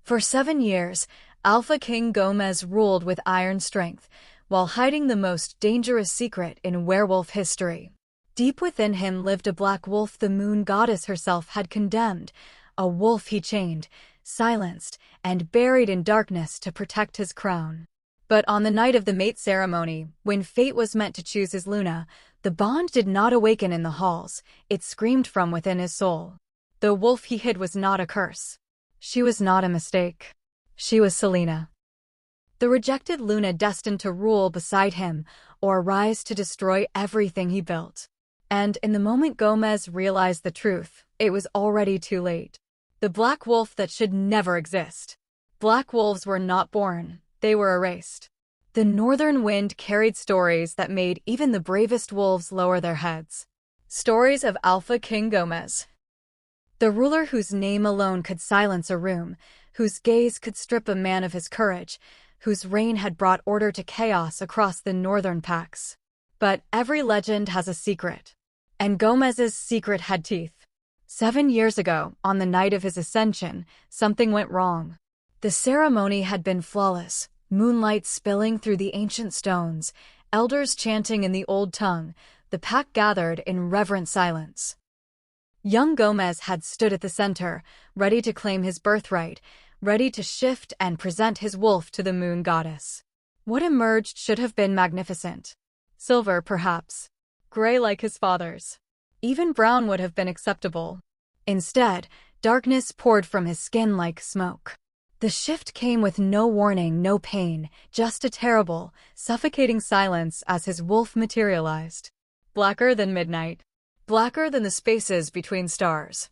For 7 years, Alpha King Gomez ruled with iron strength, while hiding the most dangerous secret in werewolf history. Deep within him lived a black wolf the moon goddess herself had condemned, a wolf he chained, silenced, and buried in darkness to protect his crown. But on the night of the mate ceremony, when fate was meant to choose his Luna, the bond did not awaken in the halls, it screamed from within his soul. The wolf he hid was not a curse. She was not a mistake. She was Selina. The rejected Luna destined to rule beside him, or rise to destroy everything he built. And in the moment Gomez realized the truth, it was already too late. The black wolf that should never exist. Black wolves were not born, they were erased. The northern wind carried stories that made even the bravest wolves lower their heads. Stories of Alpha King Gomez. The ruler whose name alone could silence a room, whose gaze could strip a man of his courage, whose reign had brought order to chaos across the northern packs. But every legend has a secret. And Gomez's secret had teeth. 7 years ago, on the night of his ascension, something went wrong. The ceremony had been flawless, moonlight spilling through the ancient stones, elders chanting in the old tongue, the pack gathered in reverent silence. Young Gomez had stood at the center, ready to claim his birthright, ready to shift and present his wolf to the moon goddess. What emerged should have been magnificent. Silver, perhaps. Gray like his father's. Even brown would have been acceptable. Instead, darkness poured from his skin like smoke. The shift came with no warning, no pain, just a terrible, suffocating silence as his wolf materialized. Blacker than midnight. Blacker than the spaces between stars.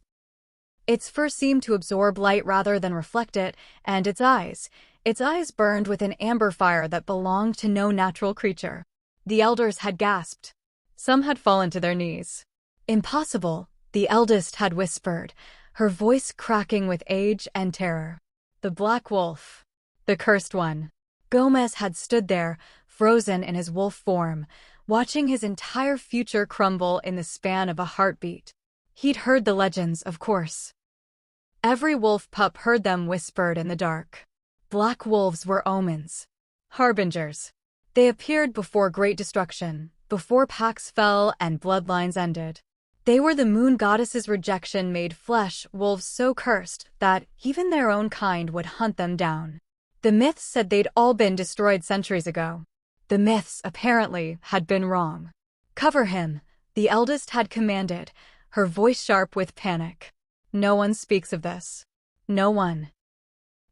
Its fur seemed to absorb light rather than reflect it, and its eyes burned with an amber fire that belonged to no natural creature. The elders had gasped. Some had fallen to their knees. Impossible, the eldest had whispered, her voice cracking with age and terror. The black wolf. The cursed one. Gomez had stood there, frozen in his wolf form, watching his entire future crumble in the span of a heartbeat. He'd heard the legends, of course. Every wolf pup heard them whispered in the dark. Black wolves were omens. Harbingers. They appeared before great destruction, before packs fell and bloodlines ended. They were the moon goddess's rejection made flesh, wolves so cursed that even their own kind would hunt them down. The myths said they'd all been destroyed centuries ago. The myths, apparently, had been wrong. Cover him, the eldest had commanded, her voice sharp with panic. No one speaks of this. No one.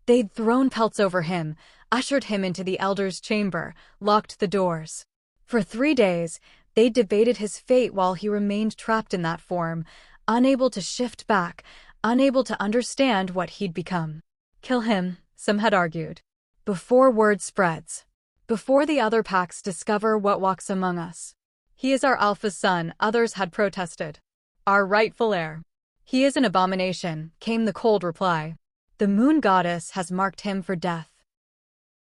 They'd thrown pelts over him, ushered him into the elder's chamber, locked the doors. For 3 days, they debated his fate while he remained trapped in that form, unable to shift back, unable to understand what he'd become. Kill him, some had argued. Before word spreads. Before the other packs discover what walks among us. He is our alpha son, others had protested. Our rightful heir. He is an abomination, came the cold reply. The moon goddess has marked him for death.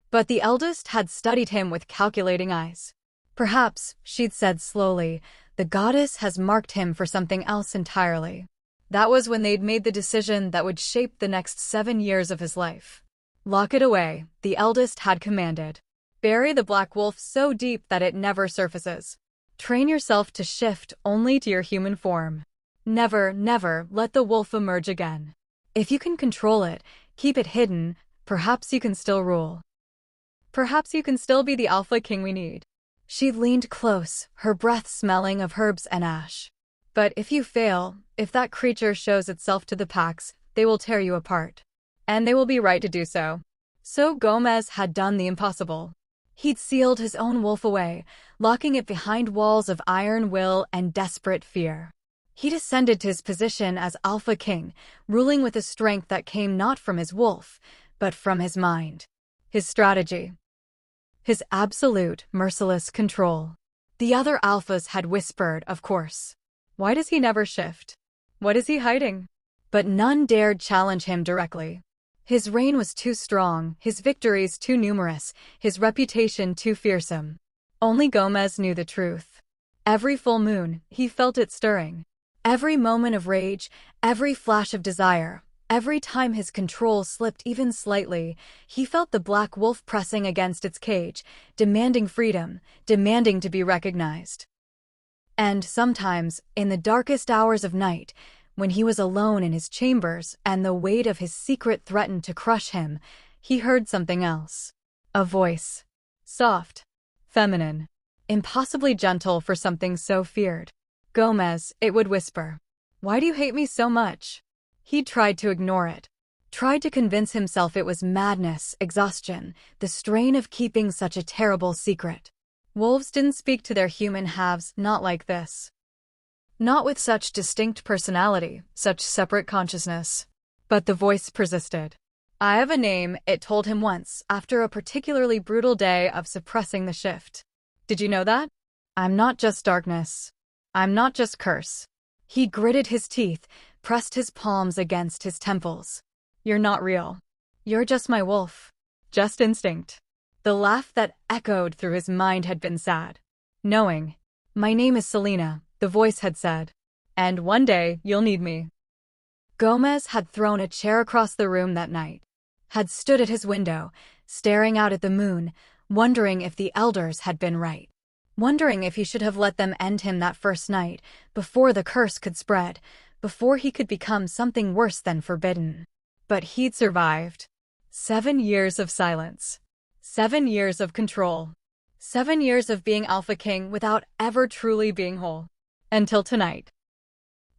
But the eldest had studied him with calculating eyes. Perhaps, she'd said slowly, the goddess has marked him for something else entirely. That was when they'd made the decision that would shape the next 7 years of his life. Lock it away, the eldest had commanded. Bury the black wolf so deep that it never surfaces. Train yourself to shift only to your human form. Never, never let the wolf emerge again. If you can control it, keep it hidden, perhaps you can still rule. Perhaps you can still be the alpha king we need. She leaned close, her breath smelling of herbs and ash. But if you fail, if that creature shows itself to the packs, they will tear you apart. And they will be right to do so. So Gomez had done the impossible. He'd sealed his own wolf away, locking it behind walls of iron will and desperate fear. He'd ascended to his position as Alpha King, ruling with a strength that came not from his wolf, but from his mind. His strategy. His absolute, merciless control. The other alphas had whispered, of course. Why does he never shift? What is he hiding? But none dared challenge him directly. His reign was too strong, his victories too numerous, his reputation too fearsome. Only Gomez knew the truth. Every full moon, he felt it stirring. Every moment of rage, every flash of desire, Every time his control slipped even slightly, he felt the black wolf pressing against its cage, demanding freedom, demanding to be recognized. And sometimes, in the darkest hours of night, when he was alone in his chambers and the weight of his secret threatened to crush him, he heard something else. A voice. Soft. Feminine. Impossibly gentle for something so feared. "Gomez," it would whisper. "Why do you hate me so much?" He tried to ignore it. Tried to convince himself it was madness, exhaustion, the strain of keeping such a terrible secret. Wolves didn't speak to their human halves, not like this. Not with such distinct personality, such separate consciousness. But the voice persisted. "I have a name," it told him once, after a particularly brutal day of suppressing the shift. "Did you know that? I'm not just darkness. I'm not just curse." He gritted his teeth, pressed his palms against his temples. "You're not real. You're just my wolf. Just instinct." The laugh that echoed through his mind had been sad. Knowing. "My name is Selina," the voice had said. "And one day, you'll need me." Gomez had thrown a chair across the room that night. Had stood at his window, staring out at the moon, wondering if the elders had been right. Wondering if he should have let them end him that first night, before the curse could spread, before he could become something worse than forbidden. But he'd survived. 7 years of silence. 7 years of control. 7 years of being Alpha King without ever truly being whole. Until tonight.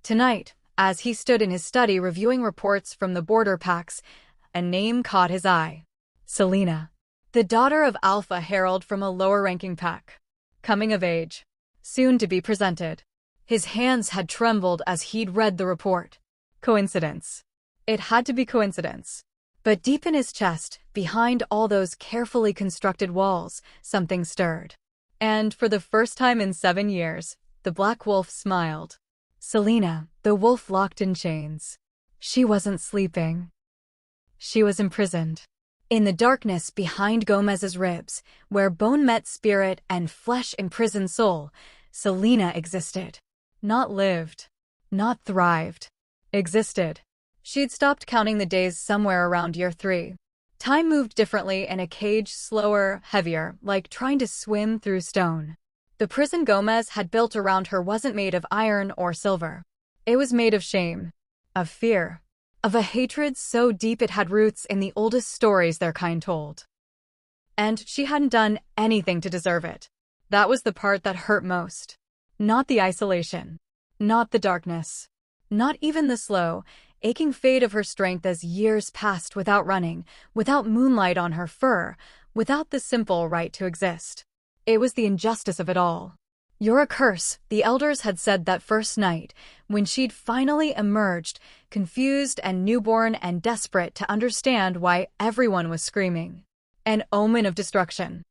Tonight, as he stood in his study reviewing reports from the border packs, a name caught his eye. Selina. The daughter of Alpha Herald from a lower-ranking pack. Coming of age. Soon to be presented. His hands had trembled as he'd read the report. Coincidence. It had to be coincidence. But deep in his chest, behind all those carefully constructed walls, something stirred. And for the first time in 7 years, the black wolf smiled. Selina, the wolf locked in chains. She wasn't sleeping. She was imprisoned. In the darkness behind Gomez's ribs, where bone met spirit and flesh imprisoned soul, Selina existed. Not lived. Not thrived. Existed. She'd stopped counting the days somewhere around year 3. Time moved differently in a cage, slower, heavier, like trying to swim through stone. The prison Gomez had built around her wasn't made of iron or silver. It was made of shame, of fear, of a hatred so deep it had roots in the oldest stories their kind told. And she hadn't done anything to deserve it. That was the part that hurt most. Not the isolation. Not the darkness. Not even the slow, aching fade of her strength as years passed without running, without moonlight on her fur, without the simple right to exist. It was the injustice of it all. "You're a curse," the elders had said that first night, when she'd finally emerged, confused and newborn and desperate to understand why everyone was screaming. An omen of destruction.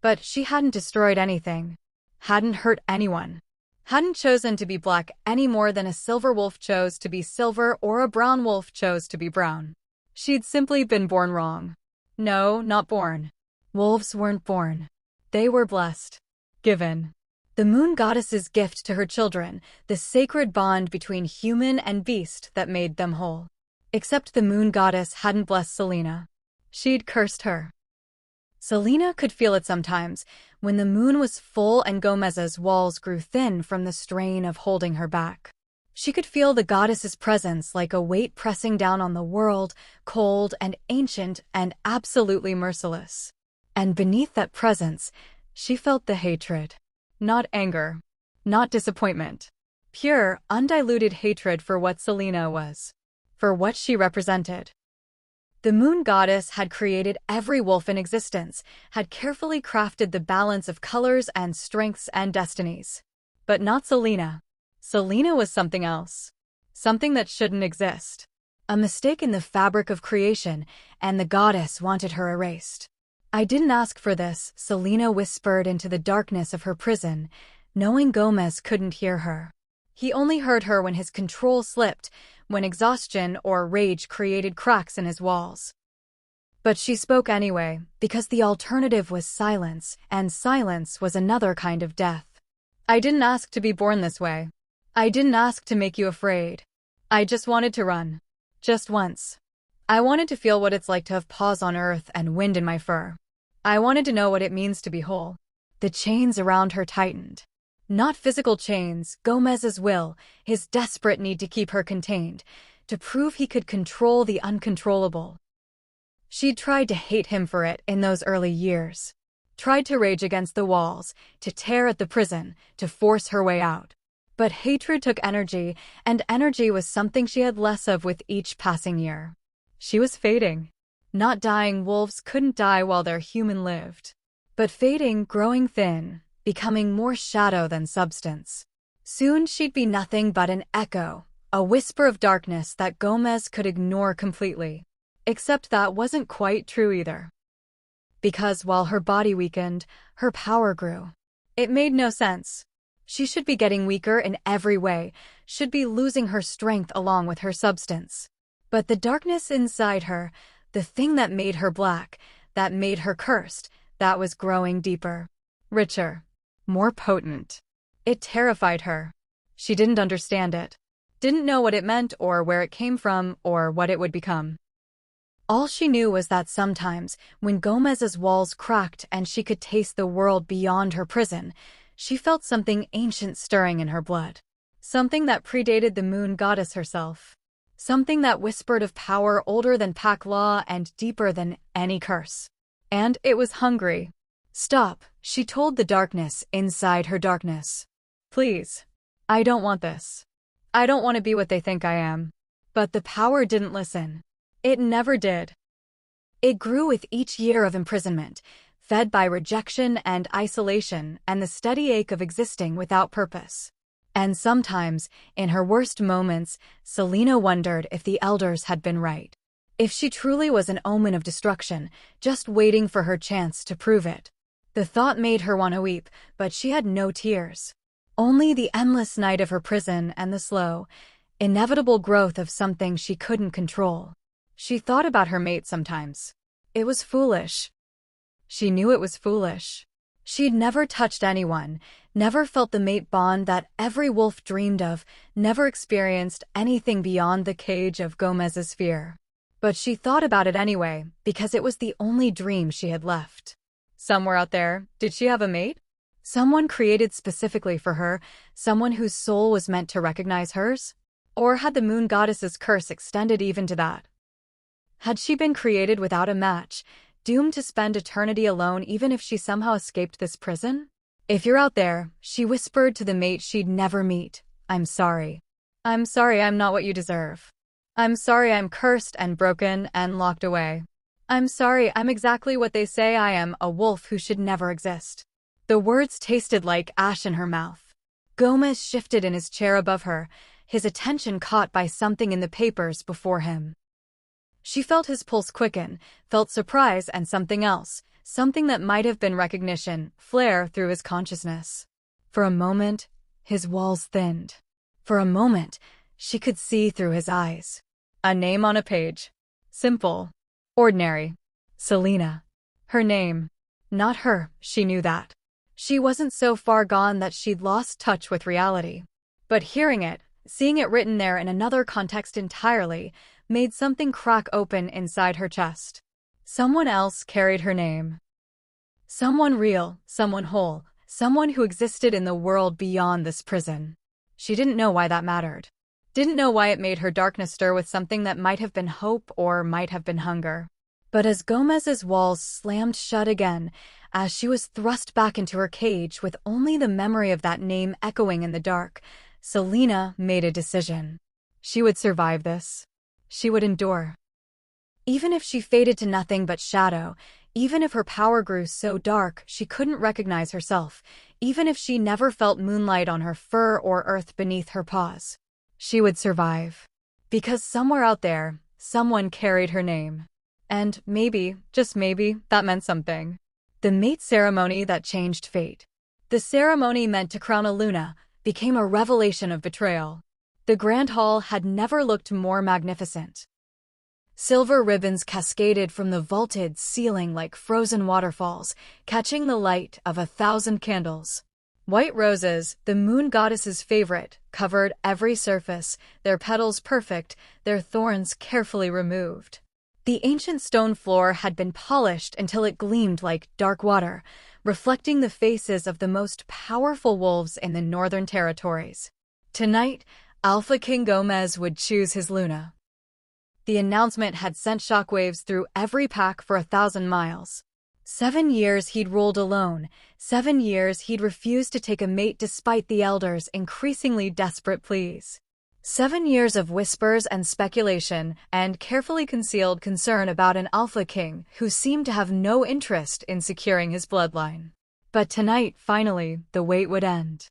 But she hadn't destroyed anything. Hadn't hurt anyone. Hadn't chosen to be black any more than a silver wolf chose to be silver or a brown wolf chose to be brown. She'd simply been born wrong. No, not born. Wolves weren't born. They were blessed. Given. The moon goddess's gift to her children, the sacred bond between human and beast that made them whole. Except the moon goddess hadn't blessed Selina. She'd cursed her. Selina could feel it sometimes, when the moon was full and Gomez's walls grew thin from the strain of holding her back. She could feel the goddess's presence like a weight pressing down on the world, cold and ancient and absolutely merciless. And beneath that presence, she felt the hatred. Not anger. Not disappointment. Pure, undiluted hatred for what Selina was. For what she represented. The moon goddess had created every wolf in existence, had carefully crafted the balance of colors and strengths and destinies. But not Selina. Selina was something else. Something that shouldn't exist. A mistake in the fabric of creation, and the goddess wanted her erased. "I didn't ask for this," Selina whispered into the darkness of her prison, knowing Gomez couldn't hear her. He only heard her when his control slipped, when exhaustion or rage created cracks in his walls. But she spoke anyway, because the alternative was silence, and silence was another kind of death. "I didn't ask to be born this way. I didn't ask to make you afraid. I just wanted to run. Just once. I wanted to feel what it's like to have paws on earth and wind in my fur. I wanted to know what it means to be whole. The chains around her tightened. Not physical chains, Gomez's will, his desperate need to keep her contained, to prove he could control the uncontrollable. She'd tried to hate him for it in those early years. Tried to rage against the walls, to tear at the prison, to force her way out. But hatred took energy, and energy was something she had less of with each passing year. She was fading. Not dying wolves couldn't die while their human lived. But fading, growing thin, becoming more shadow than substance. Soon she'd be nothing but an echo, a whisper of darkness that Gomez could ignore completely. Except that wasn't quite true either. Because while her body weakened, her power grew. It made no sense. She should be getting weaker in every way, should be losing her strength along with her substance. But the darkness inside her, the thing that made her black, that made her cursed, that was growing deeper, richer, more potent. It terrified her. She didn't understand it. Didn't know what it meant or where it came from or what it would become. All she knew was that sometimes, when Gomez's walls cracked and she could taste the world beyond her prison, she felt something ancient stirring in her blood. Something that predated the moon goddess herself. Something that whispered of power older than pack law and deeper than any curse. And it was hungry. Stop, she told the darkness inside her darkness. Please. I don't want this. I don't want to be what they think I am. But the power didn't listen. It never did. It grew with each year of imprisonment, fed by rejection and isolation and the steady ache of existing without purpose. And sometimes, in her worst moments, Selina wondered if the elders had been right. If she truly was an omen of destruction, just waiting for her chance to prove it. The thought made her want to weep, but she had no tears. Only the endless night of her prison and the slow, inevitable growth of something she couldn't control. She thought about her mate sometimes. It was foolish. She knew it was foolish. She'd never touched anyone, never felt the mate bond that every wolf dreamed of, never experienced anything beyond the cage of Gomez's fear. But she thought about it anyway, because it was the only dream she had left. Somewhere out there, did she have a mate? Someone created specifically for her, someone whose soul was meant to recognize hers? Or had the moon goddess's curse extended even to that? Had she been created without a match, doomed to spend eternity alone even if she somehow escaped this prison? If you're out there, she whispered to the mate she'd never meet, I'm sorry. I'm sorry I'm not what you deserve. I'm sorry I'm cursed and broken and locked away. I'm sorry I'm exactly what they say I am, a wolf who should never exist. The words tasted like ash in her mouth. Gomez shifted in his chair above her, his attention caught by something in the papers before him. She felt his pulse quicken, felt surprise and something else, something that might have been recognition, flare through his consciousness. For a moment, his walls thinned. For a moment, she could see through his eyes. A name on a page. Simple. Ordinary. Selina. Her name. Not her, she knew that. She wasn't so far gone that she'd lost touch with reality. But hearing it, seeing it written there in another context entirely, made something crack open inside her chest. Someone else carried her name. Someone real, someone whole, someone who existed in the world beyond this prison. She didn't know why that mattered. Didn't know why it made her darkness stir with something that might have been hope or might have been hunger. But as Gomez's walls slammed shut again, as she was thrust back into her cage with only the memory of that name echoing in the dark, Selina made a decision. She would survive this. She would endure. Even if she faded to nothing but shadow, even if her power grew so dark she couldn't recognize herself, even if she never felt moonlight on her fur or earth beneath her paws, she would survive. Because somewhere out there, someone carried her name. And maybe, just maybe, that meant something. The mate ceremony that changed fate. The ceremony meant to crown a Luna became a revelation of betrayal. The grand hall had never looked more magnificent. Silver ribbons cascaded from the vaulted ceiling like frozen waterfalls, catching the light of 1,000 candles. White roses, the moon goddess's favorite, covered every surface, their petals perfect, their thorns carefully removed. The ancient stone floor had been polished until it gleamed like dark water, reflecting the faces of the most powerful wolves in the Northern Territories. Tonight, Alpha King Gomez would choose his Luna. The announcement had sent shockwaves through every pack for 1,000 miles. 7 years he'd ruled alone, 7 years he'd refused to take a mate despite the elders' increasingly desperate pleas. 7 years of whispers and speculation, and carefully concealed concern about an alpha king who seemed to have no interest in securing his bloodline. But tonight, finally, the wait would end.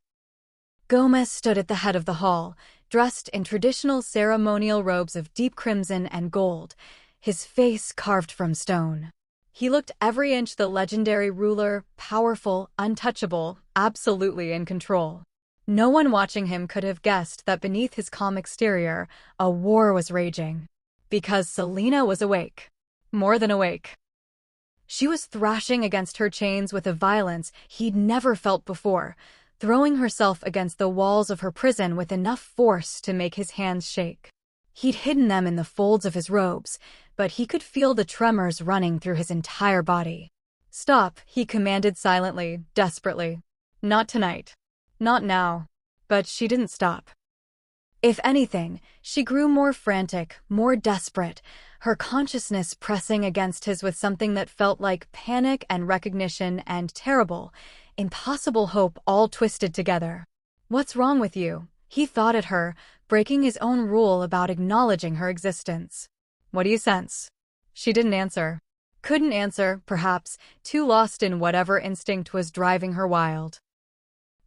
Gomez stood at the head of the hall, dressed in traditional ceremonial robes of deep crimson and gold, his face carved from stone. He looked every inch the legendary ruler, powerful, untouchable, absolutely in control. No one watching him could have guessed that beneath his calm exterior, a war was raging. Because Selina was awake. More than awake. She was thrashing against her chains with a violence he'd never felt before, throwing herself against the walls of her prison with enough force to make his hands shake. He'd hidden them in the folds of his robes, but he could feel the tremors running through his entire body. "Stop," he commanded silently, desperately. "Not tonight. Not now." But she didn't stop. If anything, she grew more frantic, more desperate, her consciousness pressing against his with something that felt like panic and recognition and terrible, impossible hope all twisted together. "What's wrong with you?" he thought at her, breaking his own rule about acknowledging her existence. "What do you sense?" She didn't answer. Couldn't answer, perhaps, too lost in whatever instinct was driving her wild.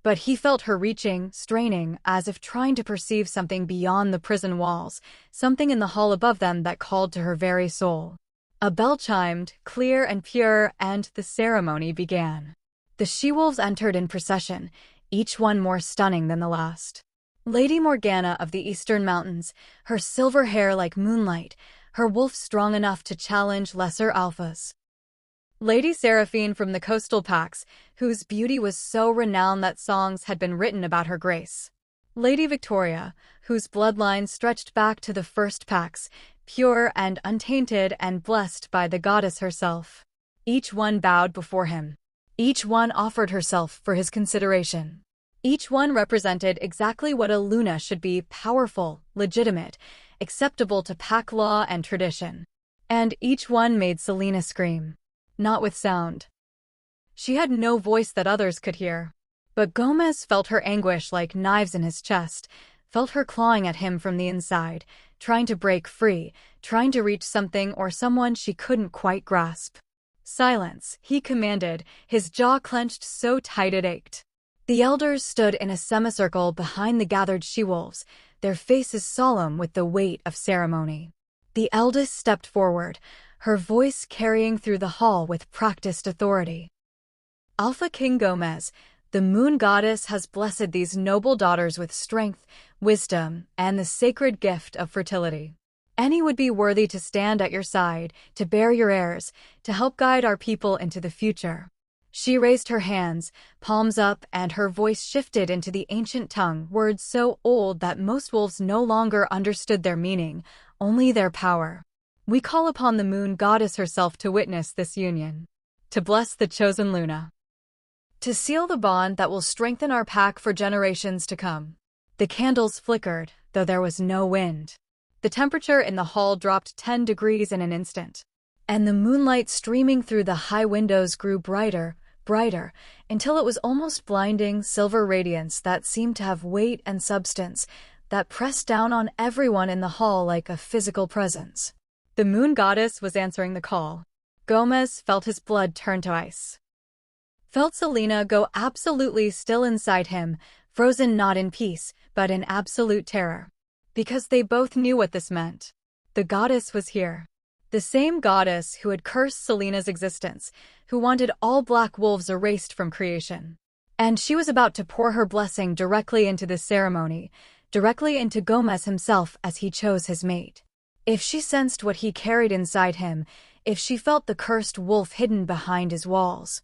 But he felt her reaching, straining, as if trying to perceive something beyond the prison walls, something in the hall above them that called to her very soul. A bell chimed, clear and pure, and the ceremony began. The she-wolves entered in procession, each one more stunning than the last. Lady Morgana of the Eastern Mountains, her silver hair like moonlight, her wolf strong enough to challenge lesser alphas. Lady Seraphine from the coastal packs, whose beauty was so renowned that songs had been written about her grace. Lady Victoria, whose bloodline stretched back to the first packs, pure and untainted and blessed by the goddess herself. Each one bowed before him. Each one offered herself for his consideration. Each one represented exactly what a Luna should be: powerful, legitimate, acceptable to pack law and tradition. And each one made Selina scream. Not with sound. She had no voice that others could hear. But Gomez felt her anguish like knives in his chest, felt her clawing at him from the inside, trying to break free, trying to reach something or someone she couldn't quite grasp. "Silence," he commanded, his jaw clenched so tight it ached. The elders stood in a semicircle behind the gathered she-wolves, their faces solemn with the weight of ceremony. The eldest stepped forward, her voice carrying through the hall with practiced authority. "Alpha King Gomez, the moon goddess has blessed these noble daughters with strength, wisdom, and the sacred gift of fertility. Any would be worthy to stand at your side, to bear your heirs, to help guide our people into the future." She raised her hands, palms up, and her voice shifted into the ancient tongue, words so old that most wolves no longer understood their meaning, only their power. "We call upon the moon goddess herself to witness this union, to bless the chosen Luna, to seal the bond that will strengthen our pack for generations to come." The candles flickered, though there was no wind. The temperature in the hall dropped 10 degrees in an instant, and the moonlight streaming through the high windows grew brighter, brighter, until it was almost blinding silver radiance that seemed to have weight and substance, that pressed down on everyone in the hall like a physical presence. The moon goddess was answering the call. Gomez felt his blood turn to ice. Felt Selina go absolutely still inside him, frozen not in peace, but in absolute terror. Because they both knew what this meant. The goddess was here. The same goddess who had cursed Selina's existence, who wanted all black wolves erased from creation. And she was about to pour her blessing directly into this ceremony, directly into Gomez himself as he chose his mate. If she sensed what he carried inside him, if she felt the cursed wolf hidden behind his walls.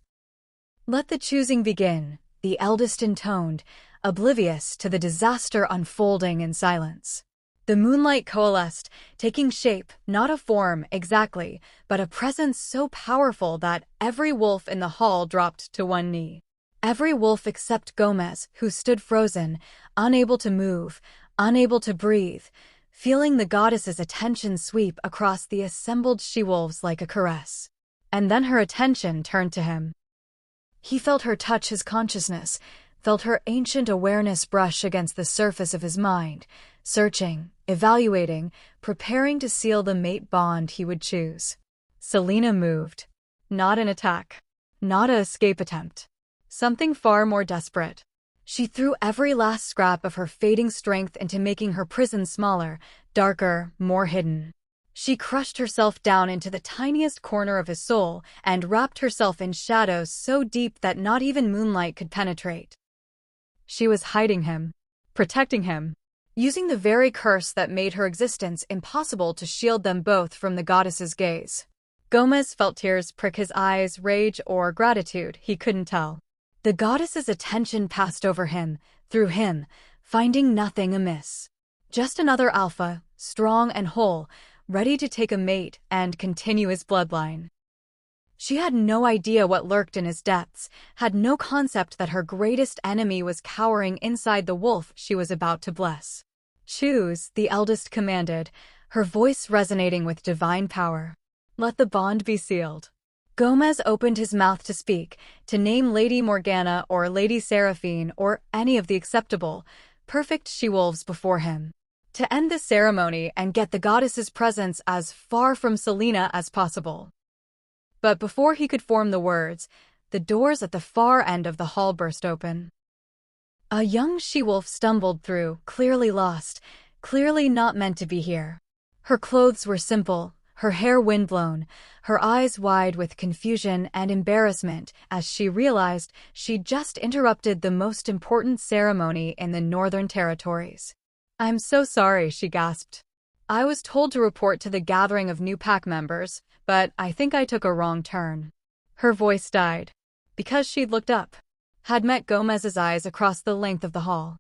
"Let the choosing begin," the eldest intoned, oblivious to the disaster unfolding in silence. The moonlight coalesced, taking shape, not a form exactly, but a presence so powerful that every wolf in the hall dropped to one knee. Every wolf except Gomez, who stood frozen, unable to move, unable to breathe, feeling the goddess's attention sweep across the assembled she-wolves like a caress. And then her attention turned to him. He felt her touch his consciousness, felt her ancient awareness brush against the surface of his mind, searching, evaluating, preparing to seal the mate bond he would choose. Selina moved. Not an attack. Not an escape attempt. Something far more desperate. She threw every last scrap of her fading strength into making her prison smaller, darker, more hidden. She crushed herself down into the tiniest corner of his soul and wrapped herself in shadows so deep that not even moonlight could penetrate. She was hiding him, protecting him, using the very curse that made her existence impossible to shield them both from the goddess's gaze. Gomez felt tears prick his eyes, rage or gratitude, he couldn't tell. The goddess's attention passed over him, through him, finding nothing amiss. Just another alpha, strong and whole, ready to take a mate and continue his bloodline. She had no idea what lurked in his depths, had no concept that her greatest enemy was cowering inside the wolf she was about to bless. "Choose," the eldest commanded, her voice resonating with divine power. "Let the bond be sealed." Gomez opened his mouth to speak, to name Lady Morgana or Lady Seraphine or any of the acceptable, perfect she-wolves before him. To end the ceremony and get the goddess's presence as far from Selina as possible. But before he could form the words, the doors at the far end of the hall burst open. A young she-wolf stumbled through, clearly lost, clearly not meant to be here. Her clothes were simple, her hair windblown, her eyes wide with confusion and embarrassment as she realized she'd just interrupted the most important ceremony in the Northern Territories. "I'm so sorry," she gasped. "I was told to report to the gathering of new pack members, but I think I took a wrong turn." Her voice died. Because she'd looked up, had met Gomez's eyes across the length of the hall.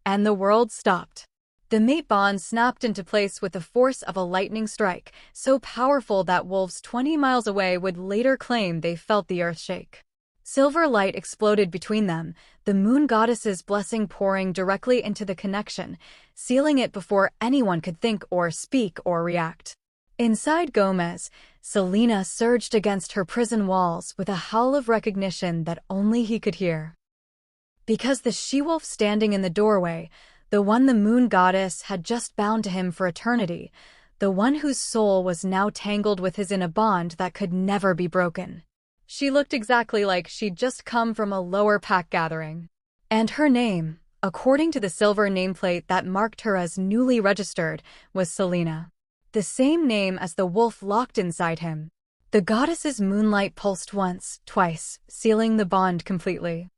And the world stopped. The mate bond snapped into place with the force of a lightning strike, so powerful that wolves 20 miles away would later claim they felt the earth shake. Silver light exploded between them, the moon goddess's blessing pouring directly into the connection, sealing it before anyone could think or speak or react. Inside Gomez, Selina surged against her prison walls with a howl of recognition that only he could hear. Because the she-wolf standing in the doorway, the one the moon goddess had just bound to him for eternity, the one whose soul was now tangled with his in a bond that could never be broken. She looked exactly like she'd just come from a lower pack gathering. And her name, according to the silver nameplate that marked her as newly registered, was Selina. The same name as the wolf locked inside him. The goddess's moonlight pulsed once, twice, sealing the bond completely.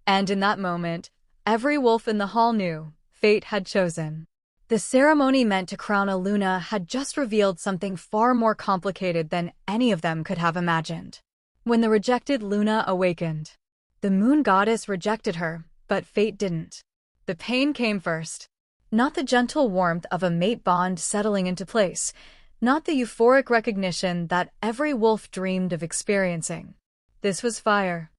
And in that moment, every wolf in the hall knew fate had chosen. The ceremony meant to crown a Luna had just revealed something far more complicated than any of them could have imagined. When the rejected Luna awakened, the moon goddess rejected her, but fate didn't. The pain came first. Not the gentle warmth of a mate bond settling into place, not the euphoric recognition that every wolf dreamed of experiencing. This was fire.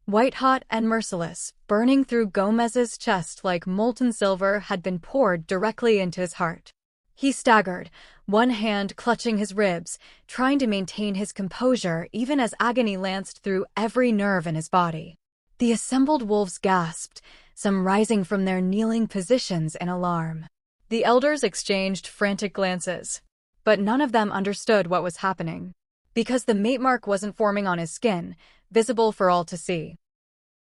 White-hot and merciless, burning through Gomez's chest like molten silver had been poured directly into his heart. He staggered, one hand clutching his ribs, trying to maintain his composure even as agony lanced through every nerve in his body. The assembled wolves gasped, some rising from their kneeling positions in alarm. The elders exchanged frantic glances, but none of them understood what was happening. Because the mate mark wasn't forming on his skin, visible for all to see.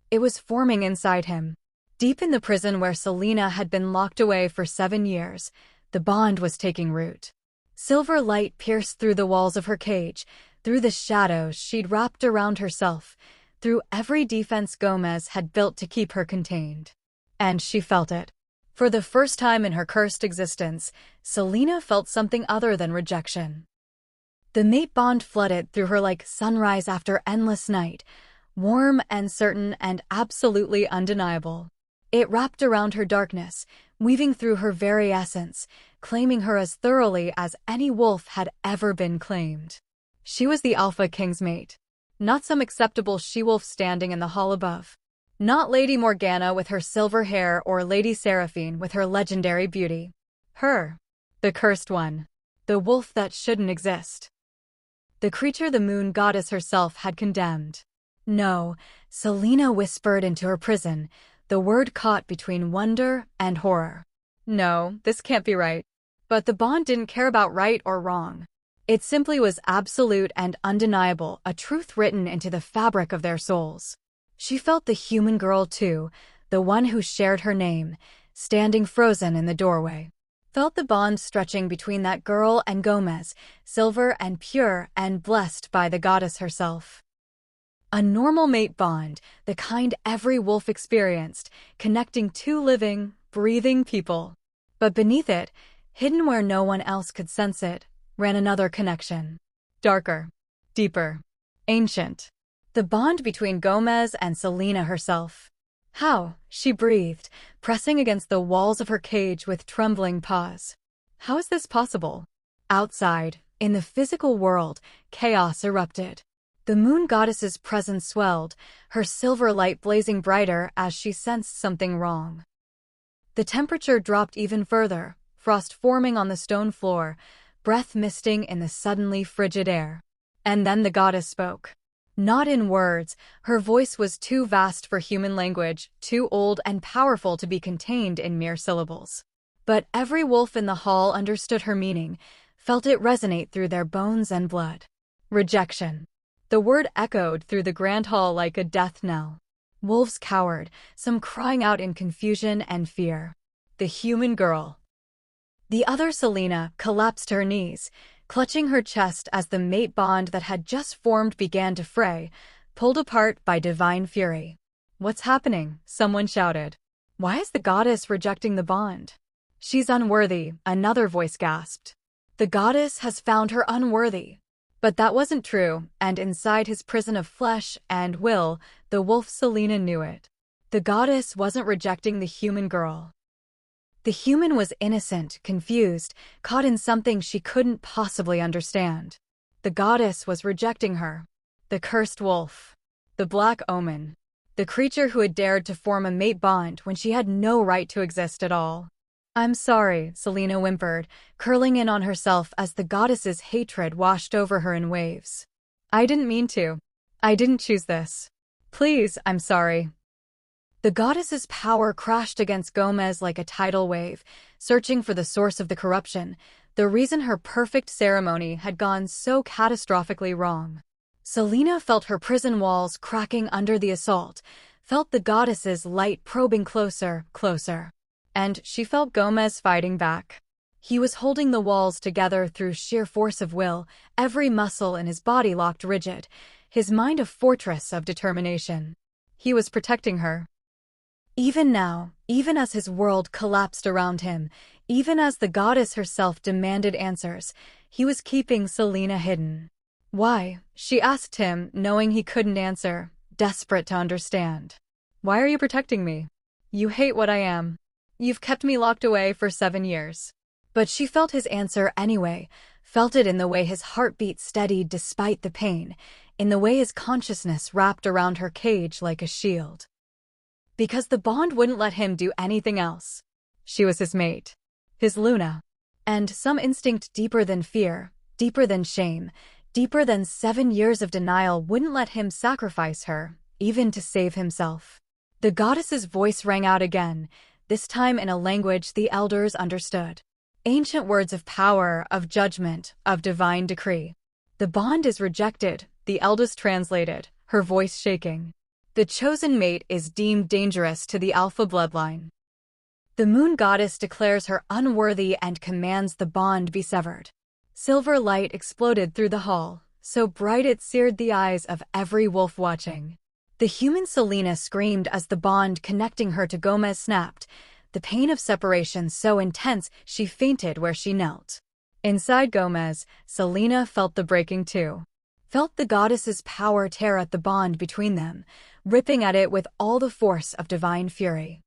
It was forming inside him. Deep in the prison where Selina had been locked away for 7 years, the bond was taking root. Silver light pierced through the walls of her cage, through the shadows she'd wrapped around herself, through every defense Gomez had built to keep her contained. And she felt it. For the first time in her cursed existence, Selina felt something other than rejection. The mate bond flooded through her like sunrise after endless night, warm and certain and absolutely undeniable. It wrapped around her darkness, weaving through her very essence, claiming her as thoroughly as any wolf had ever been claimed. She was the Alpha King's mate. Not some acceptable she-wolf standing in the hall above. Not Lady Morgana with her silver hair or Lady Seraphine with her legendary beauty. Her. The cursed one. The wolf that shouldn't exist. The creature the moon goddess herself had condemned. No, Selina whispered into her prison, the word caught between wonder and horror. No, this can't be right. But the bond didn't care about right or wrong. It simply was absolute and undeniable, a truth written into the fabric of their souls. She felt the human girl too, the one who shared her name, standing frozen in the doorway. Felt the bond stretching between that girl and Gomez, silver and pure and blessed by the goddess herself. A normal mate bond, the kind every wolf experienced, connecting two living, breathing people. But beneath it, hidden where no one else could sense it, ran another connection. Darker, deeper, ancient. The bond between Gomez and Selina herself. How? She breathed, pressing against the walls of her cage with trembling paws. How is this possible? Outside, in the physical world, chaos erupted. The moon goddess's presence swelled, her silver light blazing brighter as she sensed something wrong. The temperature dropped even further, frost forming on the stone floor, breath misting in the suddenly frigid air. And then the goddess spoke. Not in words, her voice was too vast for human language, too old and powerful to be contained in mere syllables. But every wolf in the hall understood her meaning, felt it resonate through their bones and blood. Rejection. The word echoed through the grand hall like a death knell. Wolves cowered, some crying out in confusion and fear. The human girl. The other Selina collapsed to her knees, clutching her chest as the mate bond that had just formed began to fray, pulled apart by divine fury. What's happening? Someone shouted. Why is the goddess rejecting the bond? She's unworthy, another voice gasped. The goddess has found her unworthy. But that wasn't true, and inside his prison of flesh and will, the wolf Selina knew it. The goddess wasn't rejecting the human girl. The human was innocent, confused, caught in something she couldn't possibly understand. The goddess was rejecting her. The cursed wolf. The black omen. The creature who had dared to form a mate bond when she had no right to exist at all. I'm sorry, Selina whimpered, curling in on herself as the goddess's hatred washed over her in waves. I didn't mean to. I didn't choose this. Please, I'm sorry. The goddess's power crashed against Gomez like a tidal wave, searching for the source of the corruption, the reason her perfect ceremony had gone so catastrophically wrong. Selina felt her prison walls cracking under the assault, felt the goddess's light probing closer, closer. And she felt Gomez fighting back. He was holding the walls together through sheer force of will, every muscle in his body locked rigid, his mind a fortress of determination. He was protecting her. Even now, even as his world collapsed around him, even as the goddess herself demanded answers, he was keeping Selina hidden. Why? She asked him, knowing he couldn't answer, desperate to understand. Why are you protecting me? You hate what I am. You've kept me locked away for 7 years. But she felt his answer anyway, felt it in the way his heartbeat steadied despite the pain, in the way his consciousness wrapped around her cage like a shield. Because the bond wouldn't let him do anything else. She was his mate. His Luna. And some instinct deeper than fear, deeper than shame, deeper than 7 years of denial wouldn't let him sacrifice her, even to save himself. The goddess's voice rang out again, this time in a language the elders understood. Ancient words of power, of judgment, of divine decree. The bond is rejected, the eldest translated, her voice shaking. The chosen mate is deemed dangerous to the Alpha bloodline. The moon goddess declares her unworthy and commands the bond be severed. Silver light exploded through the hall, so bright it seared the eyes of every wolf watching. The human Selina screamed as the bond connecting her to Gomez snapped, the pain of separation so intense she fainted where she knelt. Inside Gomez, Selina felt the breaking too. felt the goddess's power tear at the bond between them, ripping at it with all the force of divine fury.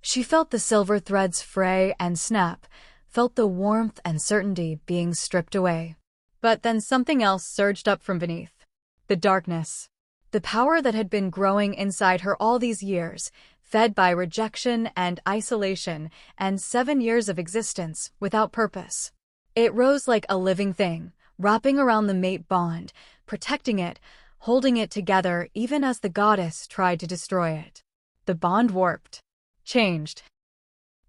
She felt the silver threads fray and snap, felt the warmth and certainty being stripped away. But then something else surged up from beneath. The darkness. The power that had been growing inside her all these years, fed by rejection and isolation and 7 years of existence without purpose. It rose like a living thing, wrapping around the mate bond, protecting it, holding it together even as the goddess tried to destroy it. The bond warped. Changed.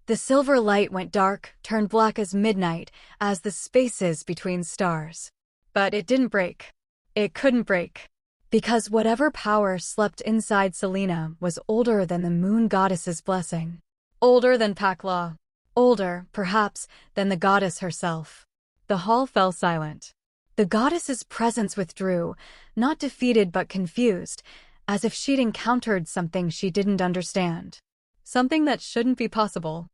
The silver light went dark, turned black as midnight, as the spaces between stars. But it didn't break. It couldn't break. Because whatever power slept inside Selina was older than the moon goddess's blessing. Older than pack law. Older, perhaps, than the goddess herself. The hall fell silent. The goddess's presence withdrew, not defeated but confused, as if she'd encountered something she didn't understand. Something that shouldn't be possible.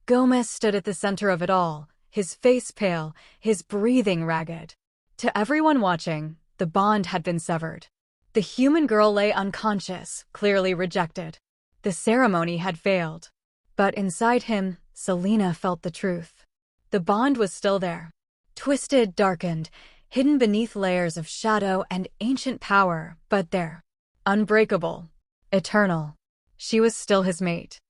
Gomez stood at the center of it all, his face pale, his breathing ragged. To everyone watching, the bond had been severed. The human girl lay unconscious, clearly rejected. The ceremony had failed. But inside him, Selina felt the truth. The bond was still there. Twisted, darkened, hidden beneath layers of shadow and ancient power, but there. Unbreakable. Eternal. She was still his mate.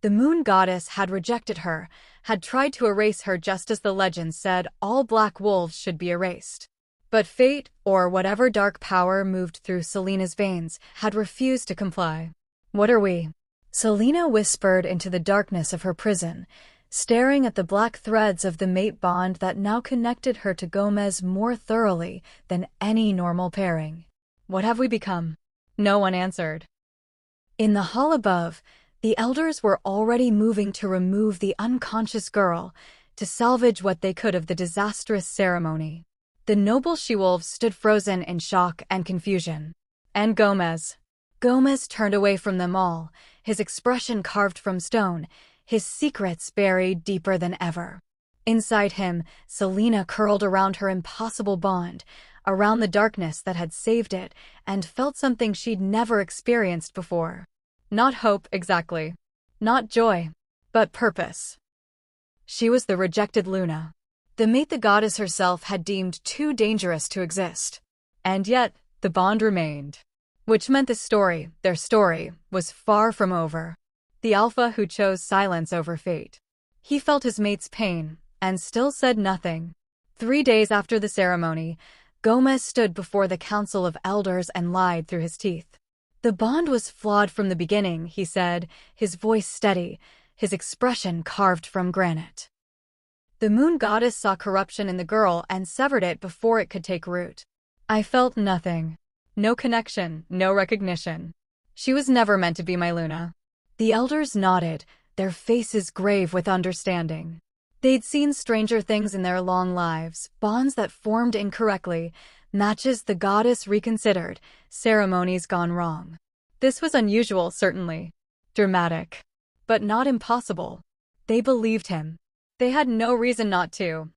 The moon goddess had rejected her, had tried to erase her just as the legend said all black wolves should be erased. But fate, or whatever dark power moved through Selina's veins, had refused to comply. What are we? Selina whispered into the darkness of her prison, staring at the black threads of the mate bond that now connected her to Gomez more thoroughly than any normal pairing. What have we become? No one answered. In the hall above, the elders were already moving to remove the unconscious girl, to salvage what they could of the disastrous ceremony. The noble she-wolves stood frozen in shock and confusion. And Gomez. Gomez turned away from them all, his expression carved from stone, his secrets buried deeper than ever. Inside him, Selina curled around her impossible bond, around the darkness that had saved it, and felt something she'd never experienced before. Not hope, exactly. Not joy. But purpose. She was the rejected Luna. The mate the goddess herself had deemed too dangerous to exist. And yet, the bond remained. Which meant their story, was far from over. The alpha who chose silence over fate. He felt his mate's pain, and still said nothing. 3 days after the ceremony, Gomez stood before the council of elders and lied through his teeth. The bond was flawed from the beginning, he said, his voice steady, his expression carved from granite. The moon goddess saw corruption in the girl and severed it before it could take root. I felt nothing. No connection, no recognition. She was never meant to be my Luna. The elders nodded, their faces grave with understanding. They'd seen stranger things in their long lives, bonds that formed incorrectly, matches the goddess reconsidered, ceremonies gone wrong. This was unusual, certainly. Dramatic. But not impossible. They believed him. They had no reason not to.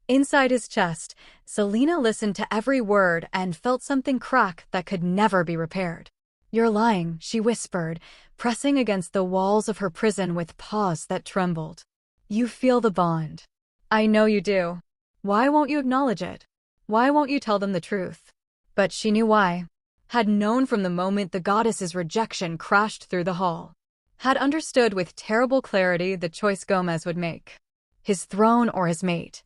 Inside his chest, Selina listened to every word and felt something crack that could never be repaired. You're lying, she whispered, pressing against the walls of her prison with paws that trembled. You feel the bond. I know you do. Why won't you acknowledge it? Why won't you tell them the truth? But she knew why. Had known from the moment the goddess's rejection crashed through the hall. Had understood with terrible clarity the choice Gomez would make. His throne or his mate.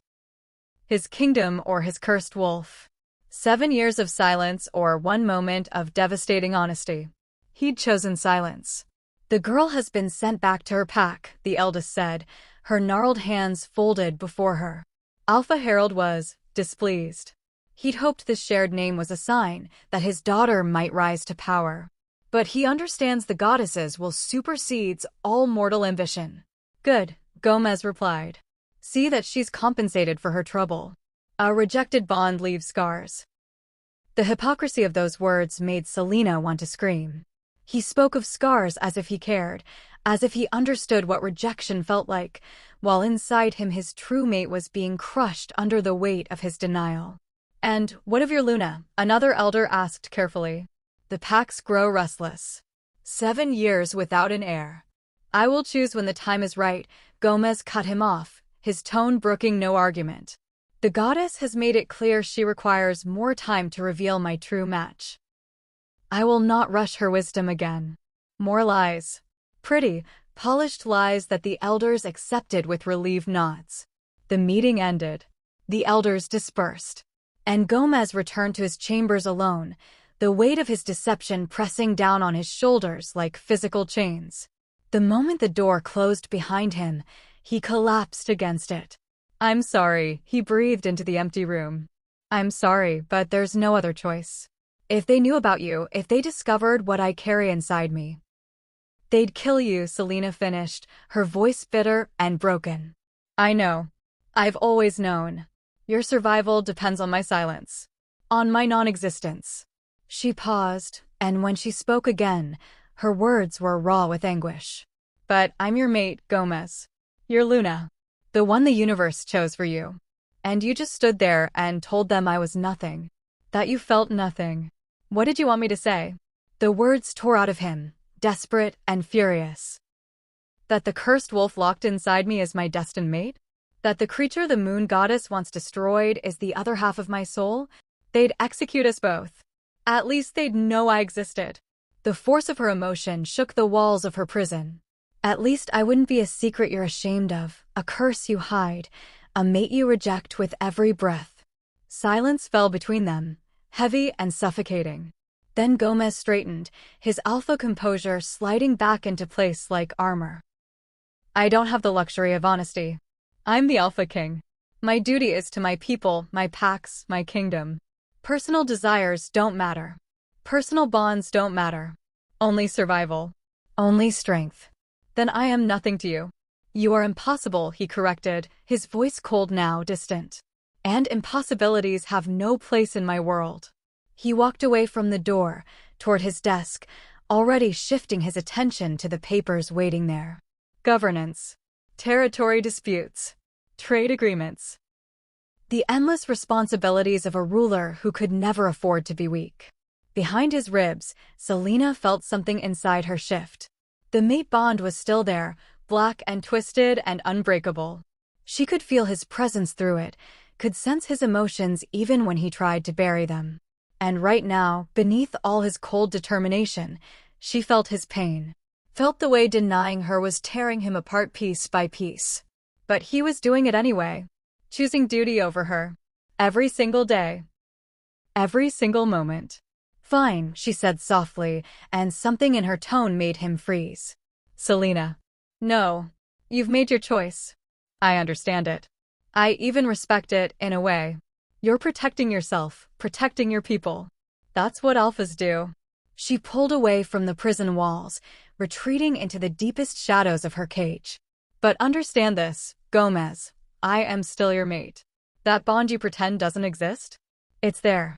His kingdom or his cursed wolf. 7 years of silence or 1 moment of devastating honesty. He'd chosen silence. The girl has been sent back to her pack, the eldest said, her gnarled hands folded before her. Alpha Herald was displeased. He'd hoped this shared name was a sign that his daughter might rise to power. But he understands the goddesses will supersede all mortal ambition. Good, Gomez replied. See that she's compensated for her trouble. A rejected bond leaves scars. The hypocrisy of those words made Selina want to scream. He spoke of scars as if he cared, as if he understood what rejection felt like, while inside him his true mate was being crushed under the weight of his denial. And what of your Luna? Another elder asked carefully. The packs grow restless. 7 years without an heir. I will choose when the time is right. Gomez cut him off, his tone brooking no argument. The goddess has made it clear she requires more time to reveal my true match. I will not rush her wisdom again. More lies. Pretty, polished lies that the elders accepted with relieved nods. The meeting ended. The elders dispersed. And Gomez returned to his chambers alone, the weight of his deception pressing down on his shoulders like physical chains. The moment the door closed behind him, he collapsed against it. I'm sorry, he breathed into the empty room. I'm sorry, but there's no other choice. If they knew about you, if they discovered what I carry inside me, they'd kill you, Selina finished, her voice bitter and broken. I know. I've always known. Your survival depends on my silence. On my non-existence. She paused, and when she spoke again, her words were raw with anguish. But I'm your mate, Gomez. You're Luna. The one the universe chose for you. And you just stood there and told them I was nothing. That you felt nothing. What did you want me to say? The words tore out of him, desperate and furious. That the cursed wolf locked inside me is my destined mate? That the creature the moon goddess wants destroyed is the other half of my soul? They'd execute us both. At least they'd know I existed. The force of her emotion shook the walls of her prison. At least I wouldn't be a secret you're ashamed of, a curse you hide, a mate you reject with every breath. Silence fell between them, heavy and suffocating. Then Gomez straightened, his alpha composure sliding back into place like armor. I don't have the luxury of honesty. I'm the Alpha King. My duty is to my people, my packs, my kingdom. Personal desires don't matter. Personal bonds don't matter. Only survival. Only strength. Then I am nothing to you. You are impossible, he corrected, his voice cold now, distant. And impossibilities have no place in my world. He walked away from the door, toward his desk, already shifting his attention to the papers waiting there. Governance. Territory disputes. Trade agreements. The endless responsibilities of a ruler who could never afford to be weak. Behind his ribs, Selina felt something inside her shift. The mate bond was still there, black and twisted and unbreakable. She could feel his presence through it, could sense his emotions even when he tried to bury them. And right now, beneath all his cold determination, she felt his pain. Felt the way denying her was tearing him apart piece by piece. But he was doing it anyway, choosing duty over her. Every single day. Every single moment. Fine, she said softly, and something in her tone made him freeze. Selina. No. You've made your choice. I understand it. I even respect it, in a way. You're protecting yourself, protecting your people. That's what alphas do. She pulled away from the prison walls, retreating into the deepest shadows of her cage. But understand this, Gomez. I am still your mate. That bond you pretend doesn't exist? It's there.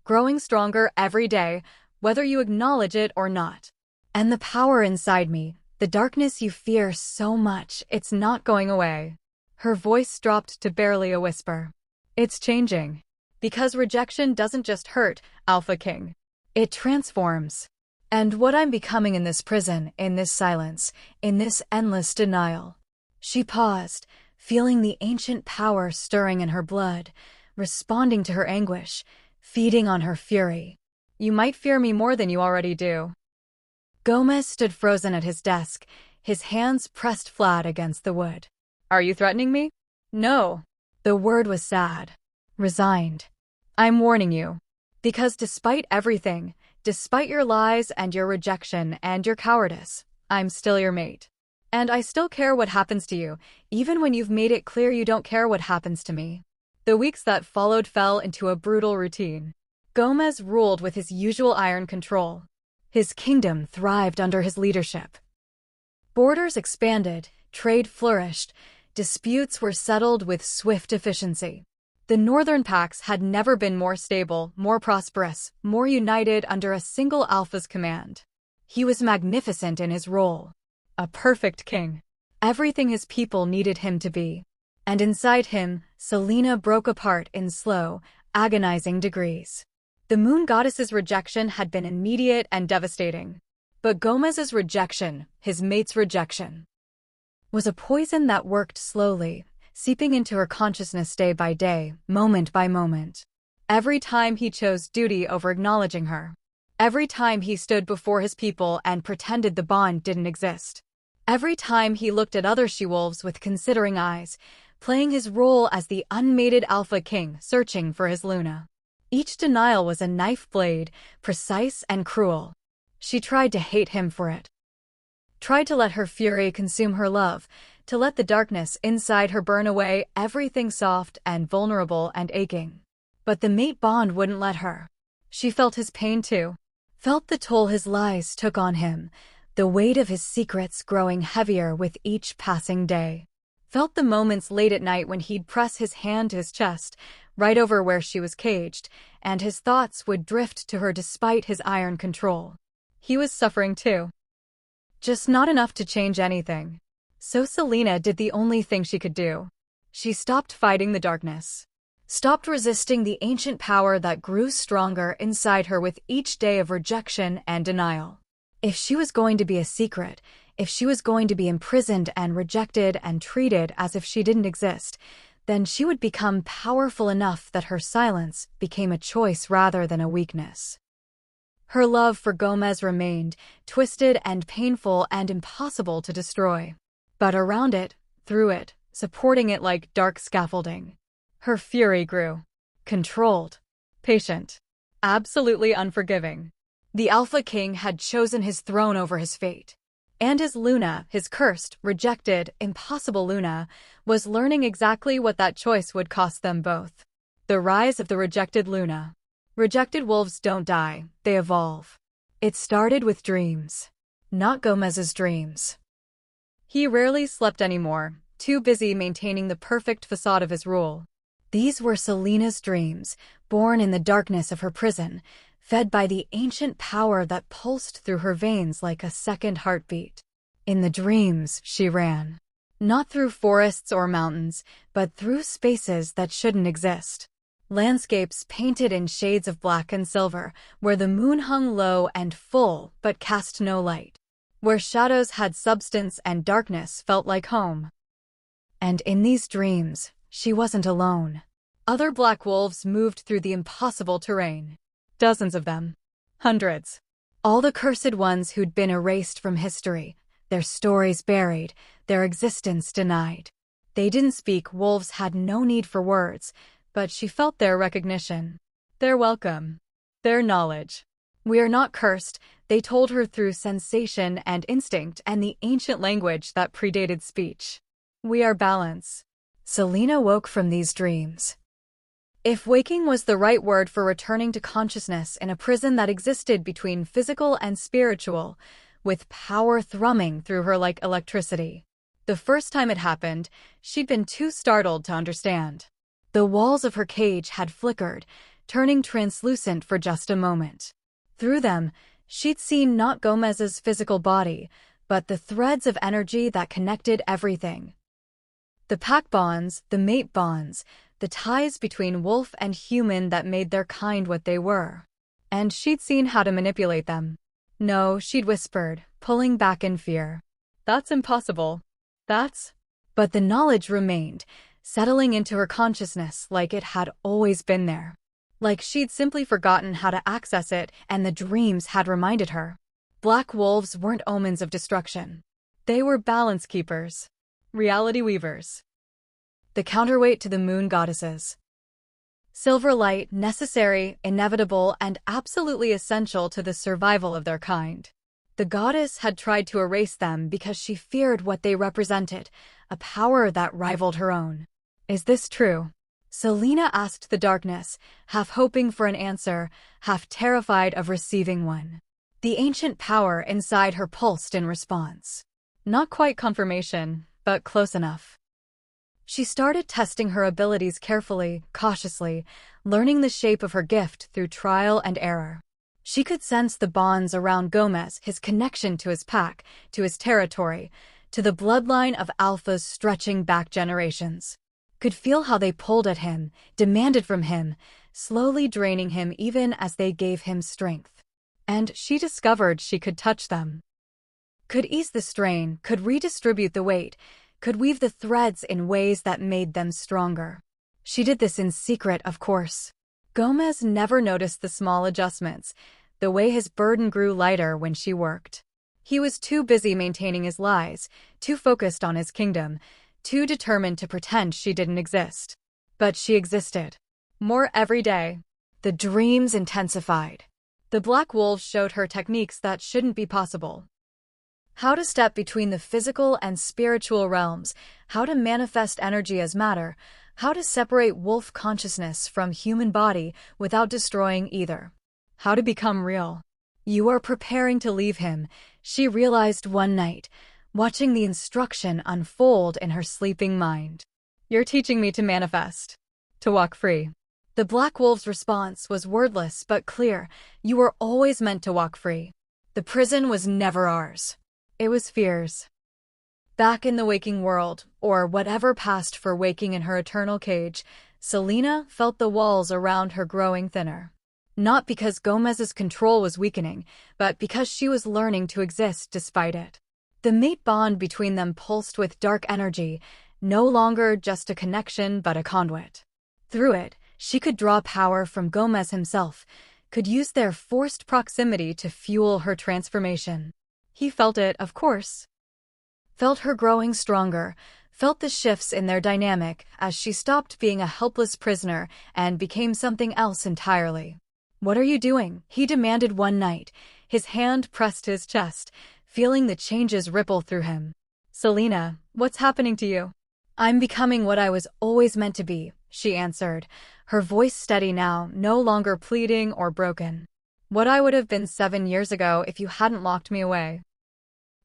Growing stronger every day, whether you acknowledge it or not. And the power inside me, the darkness you fear so much, it's not going away. Her voice dropped to barely a whisper. It's changing. Because rejection doesn't just hurt, Alpha King. It transforms. And what I'm becoming in this prison, in this silence, in this endless denial. She paused, feeling the ancient power stirring in her blood, responding to her anguish, feeding on her fury. You might fear me more than you already do. Gomez stood frozen at his desk, his hands pressed flat against the wood. Are you threatening me? No. The word was sad. Resigned. I'm warning you. Because despite everything, despite your lies and your rejection and your cowardice, I'm still your mate. And I still care what happens to you, even when you've made it clear you don't care what happens to me. The weeks that followed fell into a brutal routine. Gomez ruled with his usual iron control. His kingdom thrived under his leadership. Borders expanded, trade flourished, disputes were settled with swift efficiency. The northern packs had never been more stable, more prosperous, more united under a single alpha's command. He was magnificent in his role. A perfect king. Everything his people needed him to be. And inside him, Selina broke apart in slow, agonizing degrees. The moon goddess's rejection had been immediate and devastating. But Gomez's rejection, his mate's rejection, was a poison that worked slowly, seeping into her consciousness day by day, moment by moment. Every time he chose duty over acknowledging her. Every time he stood before his people and pretended the bond didn't exist. Every time he looked at other she-wolves with considering eyes, playing his role as the unmated alpha king searching for his Luna. Each denial was a knife blade, precise and cruel. She tried to hate him for it. Tried to let her fury consume her love, to let the darkness inside her burn away everything soft and vulnerable and aching. But the mate bond wouldn't let her. She felt his pain too. Felt the toll his lies took on him, the weight of his secrets growing heavier with each passing day. Felt the moments late at night when he'd press his hand to his chest, right over where she was caged, and his thoughts would drift to her despite his iron control. He was suffering too. Just not enough to change anything. So Selina did the only thing she could do. She stopped fighting the darkness. Stopped resisting the ancient power that grew stronger inside her with each day of rejection and denial. If she was going to be a secret, if she was going to be imprisoned and rejected and treated as if she didn't exist, then she would become powerful enough that her silence became a choice rather than a weakness. Her love for Gomez remained, twisted and painful and impossible to destroy. But around it, through it, supporting it like dark scaffolding, her fury grew. Controlled. Patient. Absolutely unforgiving. The Alpha King had chosen his throne over his fate. And his Luna, his cursed, rejected, impossible Luna, was learning exactly what that choice would cost them both. The rise of the rejected Luna. Rejected wolves don't die, they evolve. It started with dreams. Not Gomez's dreams. He rarely slept anymore, too busy maintaining the perfect facade of his rule. These were Selina's dreams, born in the darkness of her prison, fed by the ancient power that pulsed through her veins like a second heartbeat. In the dreams, she ran. Not through forests or mountains, but through spaces that shouldn't exist. Landscapes painted in shades of black and silver, where the moon hung low and full but cast no light. Where shadows had substance and darkness felt like home. And in these dreams, she wasn't alone. Other black wolves moved through the impossible terrain. Dozens of them. Hundreds. All the cursed ones who'd been erased from history, their stories buried, their existence denied. They didn't speak, wolves had no need for words, but she felt their recognition. Their welcome. Their knowledge. We are not cursed, they told her through sensation and instinct and the ancient language that predated speech. We are balance. Selina woke from these dreams. If waking was the right word for returning to consciousness in a prison that existed between physical and spiritual, with power thrumming through her like electricity. The first time it happened, she'd been too startled to understand. The walls of her cage had flickered, turning translucent for just a moment. Through them, she'd seen not Gomez's physical body, but the threads of energy that connected everything. The pack bonds, the mate bonds, the ties between wolf and human that made their kind what they were. And she'd seen how to manipulate them. No, she'd whispered, pulling back in fear. That's impossible. But the knowledge remained, settling into her consciousness like it had always been there. Like she'd simply forgotten how to access it and the dreams had reminded her. Black wolves weren't omens of destruction. They were balance keepers. Reality weavers. The counterweight to the moon goddesses. Silver light, necessary, inevitable, and absolutely essential to the survival of their kind. The goddess had tried to erase them because she feared what they represented, a power that rivaled her own. Is this true? Selina asked the darkness, half hoping for an answer, half terrified of receiving one. The ancient power inside her pulsed in response. Not quite confirmation, but close enough. She started testing her abilities carefully, cautiously, learning the shape of her gift through trial and error. She could sense the bonds around Gomez, his connection to his pack, to his territory, to the bloodline of alphas stretching back generations. Could feel how they pulled at him, demanded from him, slowly draining him even as they gave him strength. And she discovered she could touch them. Could ease the strain, could redistribute the weight, could weave the threads in ways that made them stronger. She did this in secret, of course. Gomez never noticed the small adjustments, the way his burden grew lighter when she worked. He was too busy maintaining his lies, too focused on his kingdom, too determined to pretend she didn't exist. But she existed. More every day. The dreams intensified. The Black Wolves showed her techniques that shouldn't be possible. How to step between the physical and spiritual realms, how to manifest energy as matter, how to separate wolf consciousness from human body without destroying either. How to become real. You are preparing to leave him, she realized one night, watching the instruction unfold in her sleeping mind. You're teaching me to manifest. To walk free. The Black Wolf's response was wordless but clear. You were always meant to walk free. The prison was never ours. It was fear's. Back in the waking world, or whatever passed for waking in her eternal cage, Selina felt the walls around her growing thinner. Not because Gomez's control was weakening, but because she was learning to exist despite it. The mate bond between them pulsed with dark energy, no longer just a connection but a conduit. Through it, she could draw power from Gomez himself, could use their forced proximity to fuel her transformation. He felt it, of course. Felt her growing stronger, felt the shifts in their dynamic as she stopped being a helpless prisoner and became something else entirely. What are you doing? He demanded one night, his hand pressed his chest, feeling the changes ripple through him. Selina, what's happening to you? I'm becoming what I was always meant to be, she answered, her voice steady now, no longer pleading or broken. What I would have been 7 years ago if you hadn't locked me away.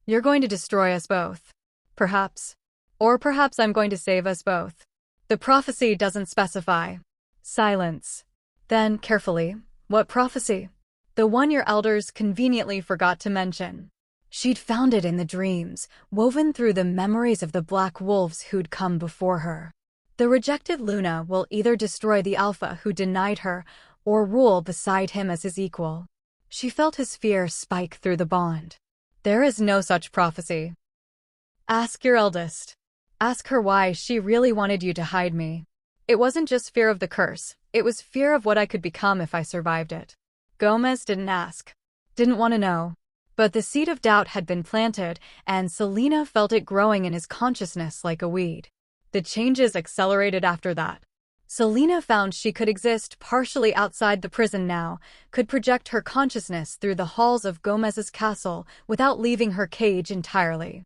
You're going to destroy us both. Perhaps. Or perhaps I'm going to save us both. The prophecy doesn't specify. Silence. Then, carefully, what prophecy? The one your elders conveniently forgot to mention. She'd found it in the dreams, woven through the memories of the Black Wolves who'd come before her. The rejected Luna will either destroy the Alpha who denied her, or rule beside him as his equal. She felt his fear spike through the bond. There is no such prophecy. Ask your eldest. Ask her why she really wanted you to hide me. It wasn't just fear of the curse, it was fear of what I could become if I survived it. Gomez didn't ask. Didn't want to know. But the seed of doubt had been planted, and Selina felt it growing in his consciousness like a weed. The changes accelerated after that. Selina found she could exist partially outside the prison now, could project her consciousness through the halls of Gomez's castle without leaving her cage entirely.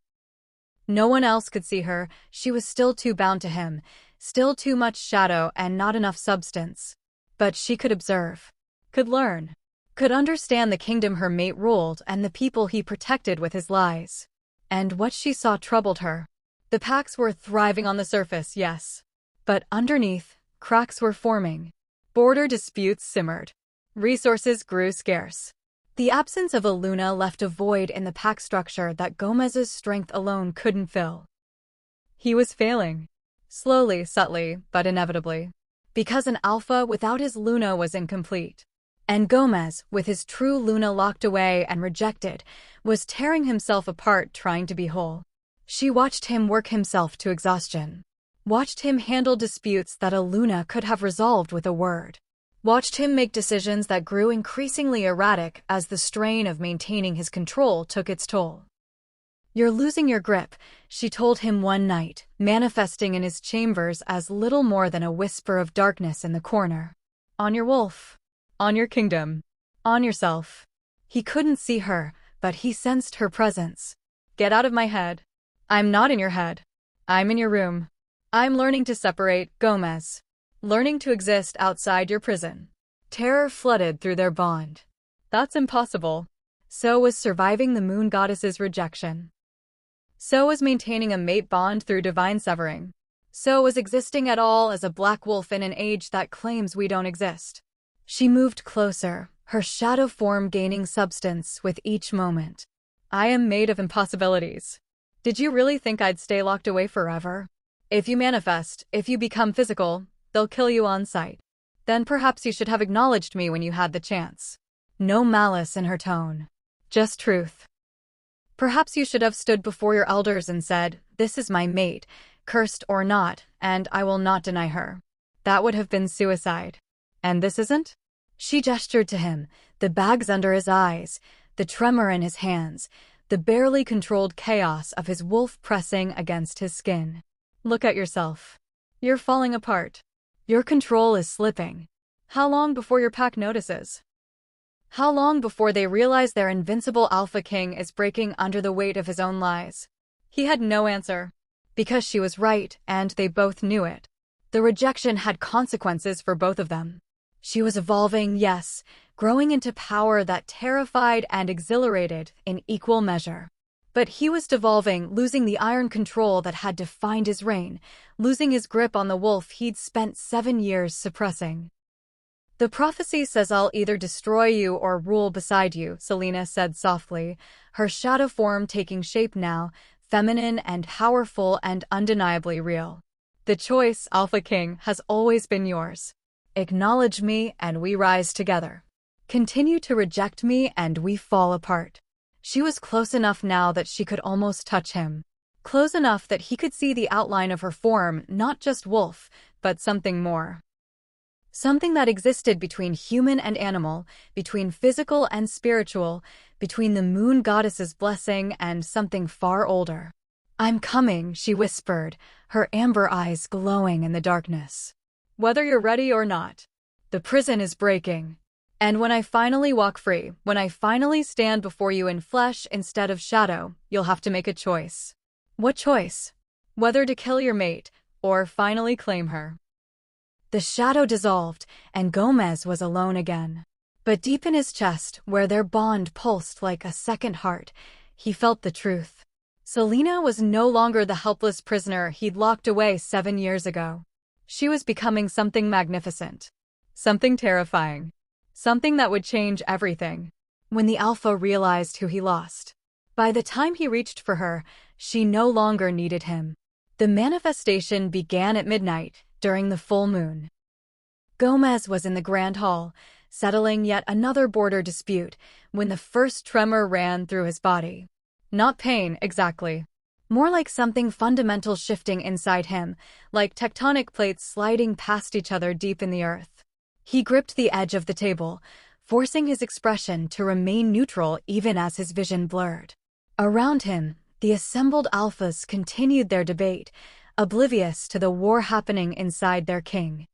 No one else could see her, she was still too bound to him, still too much shadow and not enough substance. But she could observe, could learn, could understand the kingdom her mate ruled and the people he protected with his lies. And what she saw troubled her. The packs were thriving on the surface, yes. But underneath, cracks were forming. Border disputes simmered. Resources grew scarce. The absence of a Luna left a void in the pack structure that Gomez's strength alone couldn't fill. He was failing. Slowly, subtly, but inevitably. Because an Alpha without his Luna was incomplete. And Gomez, with his true Luna locked away and rejected, was tearing himself apart trying to be whole. She watched him work himself to exhaustion. Watched him handle disputes that a Luna could have resolved with a word. Watched him make decisions that grew increasingly erratic as the strain of maintaining his control took its toll. You're losing your grip, she told him one night, manifesting in his chambers as little more than a whisper of darkness in the corner. On your wolf. On your kingdom. On yourself. He couldn't see her, but he sensed her presence. Get out of my head. I'm not in your head. I'm in your room. I'm learning to separate, Gomez. Learning to exist outside your prison. Terror flooded through their bond. That's impossible. So was surviving the moon goddess's rejection. So was maintaining a mate bond through divine severing. So was existing at all as a black wolf in an age that claims we don't exist. She moved closer, her shadow form gaining substance with each moment. I am made of impossibilities. Did you really think I'd stay locked away forever? If you manifest, if you become physical, they'll kill you on sight. Then perhaps you should have acknowledged me when you had the chance. No malice in her tone. Just truth. Perhaps you should have stood before your elders and said, "This is my mate, cursed or not, and I will not deny her." That would have been suicide. And this isn't? She gestured to him, the bags under his eyes, the tremor in his hands, the barely controlled chaos of his wolf pressing against his skin. Look at yourself. You're falling apart. Your control is slipping. How long before your pack notices? How long before they realize their invincible Alpha King is breaking under the weight of his own lies? He had no answer. Because she was right, and they both knew it. The rejection had consequences for both of them. She was evolving, yes, growing into power that terrified and exhilarated in equal measure. But he was devolving, losing the iron control that had defined his reign, losing his grip on the wolf he'd spent 7 years suppressing. "The prophecy says I'll either destroy you or rule beside you," Selina said softly, her shadow form taking shape now, feminine and powerful and undeniably real. "The choice, Alpha King, has always been yours. Acknowledge me and we rise together. Continue to reject me and we fall apart." She was close enough now that she could almost touch him. Close enough that he could see the outline of her form, not just wolf, but something more. Something that existed between human and animal, between physical and spiritual, between the moon goddess's blessing and something far older. "I'm coming," she whispered, her amber eyes glowing in the darkness. "Whether you're ready or not. The prison is breaking. And when I finally walk free, when I finally stand before you in flesh instead of shadow, you'll have to make a choice." What choice? Whether to kill your mate, or finally claim her. The shadow dissolved, and Gomez was alone again. But deep in his chest, where their bond pulsed like a second heart, he felt the truth. Selina was no longer the helpless prisoner he'd locked away 7 years ago. She was becoming something magnificent. Something terrifying. Something that would change everything. When the Alpha realized who he lost. By the time he reached for her, she no longer needed him. The manifestation began at midnight, during the full moon. Gomez was in the grand hall, settling yet another border dispute, when the first tremor ran through his body. Not pain, exactly. More like something fundamental shifting inside him, like tectonic plates sliding past each other deep in the earth. He gripped the edge of the table, forcing his expression to remain neutral even as his vision blurred. Around him, the assembled alphas continued their debate, oblivious to the war happening inside their king.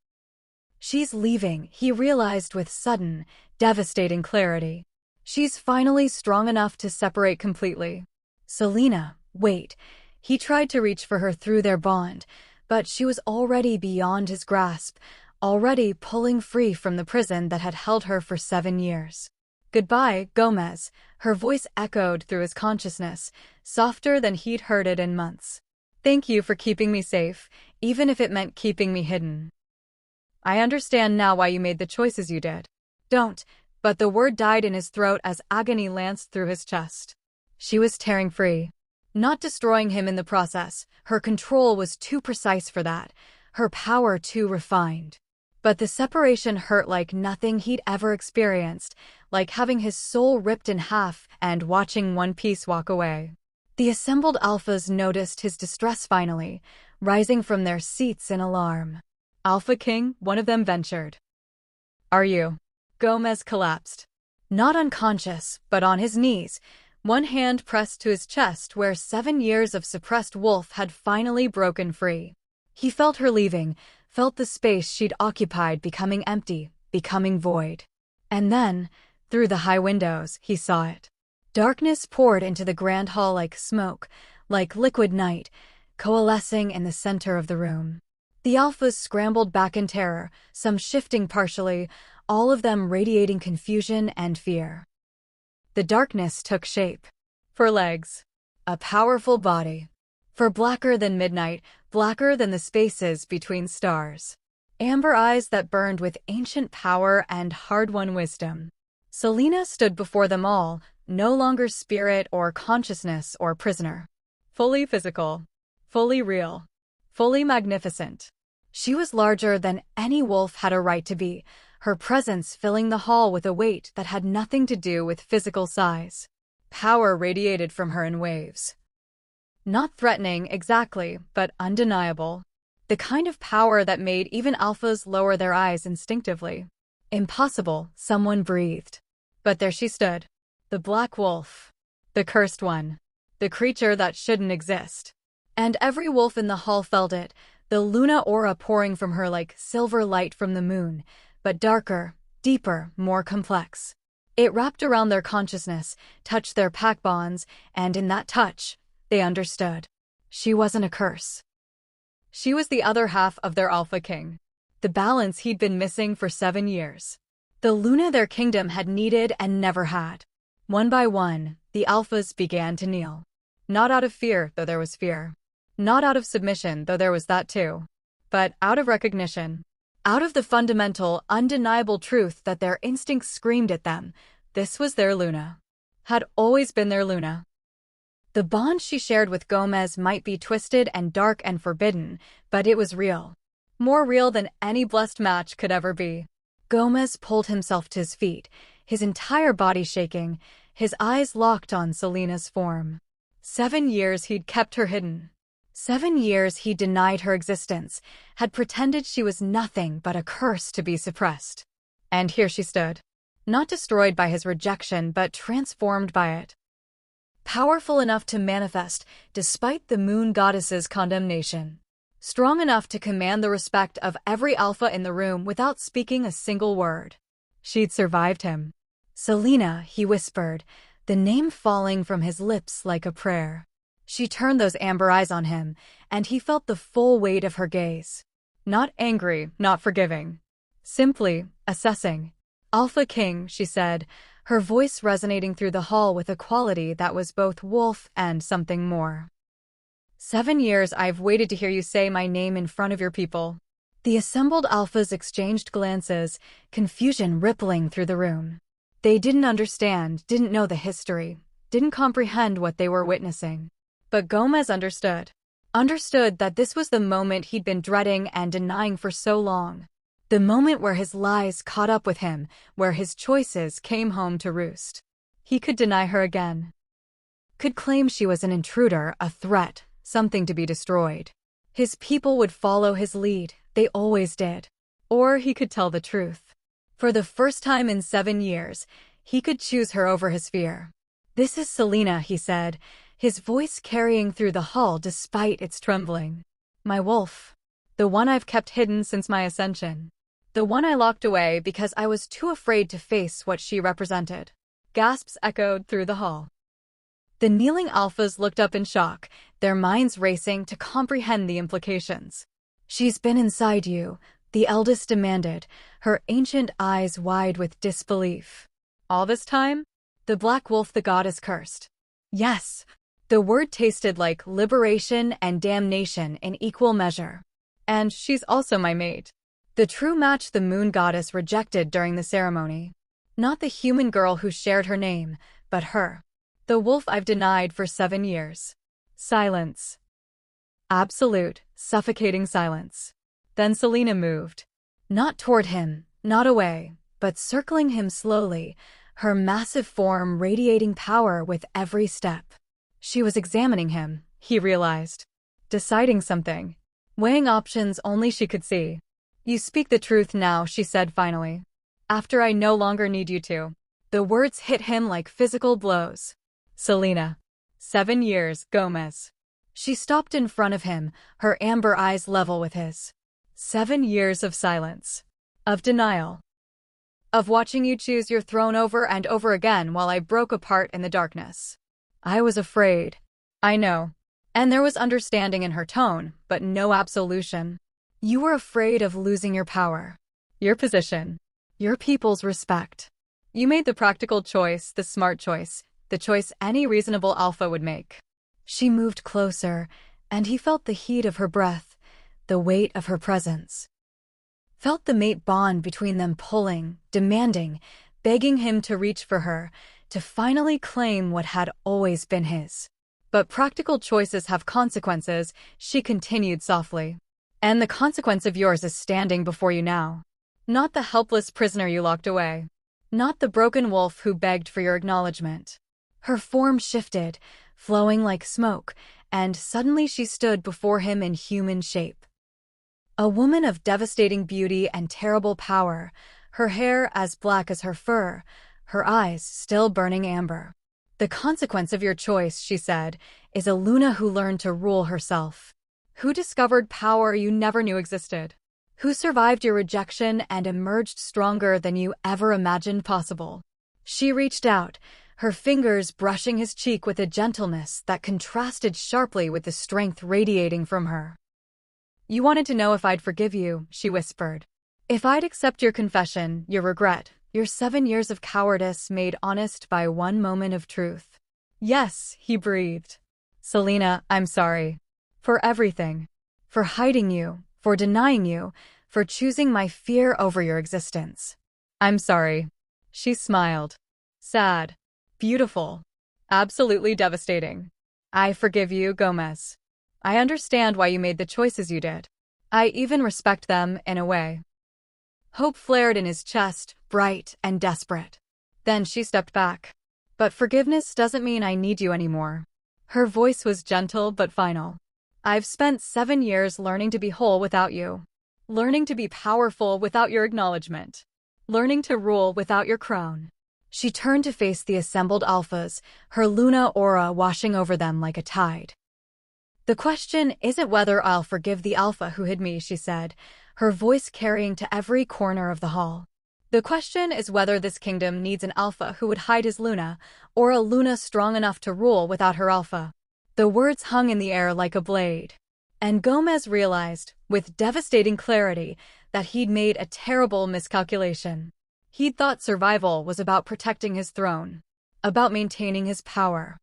She's leaving, he realized with sudden, devastating clarity. She's finally strong enough to separate completely. Selina, wait. He tried to reach for her through their bond, but she was already beyond his grasp, already pulling free from the prison that had held her for 7 years. "Goodbye, Gomez," her voice echoed through his consciousness, softer than he'd heard it in months. "Thank you for keeping me safe, even if it meant keeping me hidden. I understand now why you made the choices you did." "Don't," but the word died in his throat as agony lanced through his chest. She was tearing free. Not destroying him in the process, her control was too precise for that, her power too refined. But the separation hurt like nothing he'd ever experienced, like having his soul ripped in half and watching one piece walk away. The assembled alphas noticed his distress finally, rising from their seats in alarm. "Alpha King," one of them ventured. "Are you?" Gomez collapsed. Not unconscious, but on his knees, one hand pressed to his chest where 7 years of suppressed wolf had finally broken free. He felt her leaving, felt the space she'd occupied becoming empty, becoming void. And then, through the high windows, he saw it. Darkness poured into the grand hall like smoke, like liquid night, coalescing in the center of the room. The alphas scrambled back in terror, some shifting partially, all of them radiating confusion and fear. The darkness took shape. For legs. A powerful body. For blacker than midnight, blacker than the spaces between stars. Amber eyes that burned with ancient power and hard-won wisdom. Selina stood before them all, no longer spirit or consciousness or prisoner. Fully physical. Fully real. Fully magnificent. She was larger than any wolf had a right to be, her presence filling the hall with a weight that had nothing to do with physical size. Power radiated from her in waves. Not threatening exactly, but undeniable. The kind of power that made even alphas lower their eyes instinctively. Impossible, someone breathed. But there she stood. The black wolf. The cursed one. The creature that shouldn't exist. And every wolf in the hall felt it, the Luna aura pouring from her like silver light from the moon, but darker, deeper, more complex. It wrapped around their consciousness, touched their pack bonds, and in that touch, they understood. She wasn't a curse. She was the other half of their Alpha King. The balance he'd been missing for 7 years. The Luna their kingdom had needed and never had. One by one, the Alphas began to kneel. Not out of fear, though there was fear. Not out of submission, though there was that too. But out of recognition. Out of the fundamental, undeniable truth that their instincts screamed at them. This was their Luna. Had always been their Luna. The bond she shared with Gomez might be twisted and dark and forbidden, but it was real. More real than any blessed match could ever be. Gomez pulled himself to his feet, his entire body shaking, his eyes locked on Selina's form. 7 years he'd kept her hidden. 7 years he denied her existence, had pretended she was nothing but a curse to be suppressed. And here she stood. Not destroyed by his rejection, but transformed by it. Powerful enough to manifest, despite the moon goddess's condemnation. Strong enough to command the respect of every alpha in the room without speaking a single word. She'd survived him. Selina, he whispered, the name falling from his lips like a prayer. She turned those amber eyes on him, and he felt the full weight of her gaze. Not angry, not forgiving. Simply assessing. Alpha King, she said, her voice resonating through the hall with a quality that was both wolf and something more. 7 years I've waited to hear you say my name in front of your people. The assembled alphas exchanged glances, confusion rippling through the room. They didn't understand, didn't know the history, didn't comprehend what they were witnessing. But Gomez understood. Understood that this was the moment he'd been dreading and denying for so long. The moment where his lies caught up with him, where his choices came home to roost. He could deny her again. Could claim she was an intruder, a threat, something to be destroyed. His people would follow his lead, they always did. Or he could tell the truth. For the first time in 7 years, he could choose her over his fear. This is Selina, he said, his voice carrying through the hall despite its trembling. My wolf. The one I've kept hidden since my ascension. The one I locked away because I was too afraid to face what she represented. Gasps echoed through the hall. The kneeling alphas looked up in shock, their minds racing to comprehend the implications. She's been inside you, the eldest demanded, her ancient eyes wide with disbelief. All this time? The black wolf the goddess cursed. Yes. The word tasted like liberation and damnation in equal measure. And she's also my mate. The true match the moon goddess rejected during the ceremony. Not the human girl who shared her name, but her. The wolf I've denied for 7 years. Silence. Absolute, suffocating silence. Then Selina moved. Not toward him, not away, but circling him slowly, her massive form radiating power with every step. She was examining him, he realized. Deciding something. Weighing options only she could see. You speak the truth now, she said finally. After I no longer need you to. The words hit him like physical blows. Selina. 7 years, Gomez. She stopped in front of him, her amber eyes level with his. 7 years of silence. Of denial. Of watching you choose your throne over and over again while I broke apart in the darkness. I was afraid. I know. And there was understanding in her tone, but no absolution. You were afraid of losing your power. Your position. Your people's respect. You made the practical choice, the smart choice, the choice any reasonable alpha would make. She moved closer, and he felt the heat of her breath, the weight of her presence. Felt the mate bond between them pulling, demanding, begging him to reach for her, to finally claim what had always been his. But practical choices have consequences, she continued softly. And the consequence of yours is standing before you now. Not the helpless prisoner you locked away. Not the broken wolf who begged for your acknowledgement. Her form shifted, flowing like smoke, and suddenly she stood before him in human shape. A woman of devastating beauty and terrible power, her hair as black as her fur, her eyes still burning amber. The consequence of your choice, she said, is a Luna who learned to rule herself. Who discovered power you never knew existed. Who survived your rejection and emerged stronger than you ever imagined possible. She reached out, her fingers brushing his cheek with a gentleness that contrasted sharply with the strength radiating from her. You wanted to know if I'd forgive you, she whispered. If I'd accept your confession, your regret, your 7 years of cowardice made honest by one moment of truth. Yes, he breathed. Selina, I'm sorry. For everything. For hiding you, for denying you, for choosing my fear over your existence. I'm sorry. She smiled. Sad. Beautiful. Absolutely devastating. I forgive you, Gomez. I understand why you made the choices you did. I even respect them in a way. Hope flared in his chest, bright and desperate. Then she stepped back. But forgiveness doesn't mean I need you anymore. Her voice was gentle but final. I've spent 7 years learning to be whole without you. Learning to be powerful without your acknowledgement. Learning to rule without your crown. She turned to face the assembled alphas, her Luna aura washing over them like a tide. The question isn't whether I'll forgive the alpha who hid me, she said, her voice carrying to every corner of the hall. The question is whether this kingdom needs an alpha who would hide his Luna, or a Luna strong enough to rule without her alpha. The words hung in the air like a blade. And Gomez realized, with devastating clarity, that he'd made a terrible miscalculation. He'd thought survival was about protecting his throne, about maintaining his power,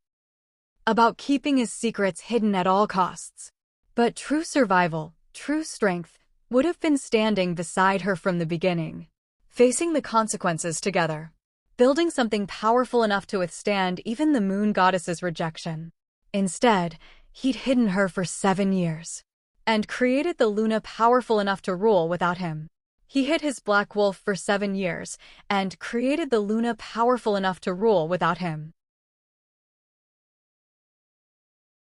about keeping his secrets hidden at all costs. But true survival, true strength, would have been standing beside her from the beginning, facing the consequences together, building something powerful enough to withstand even the moon goddess's rejection. Instead, he'd hidden her for 7 years, and created the Luna powerful enough to rule without him. He hid his black wolf for 7 years, and created the Luna powerful enough to rule without him.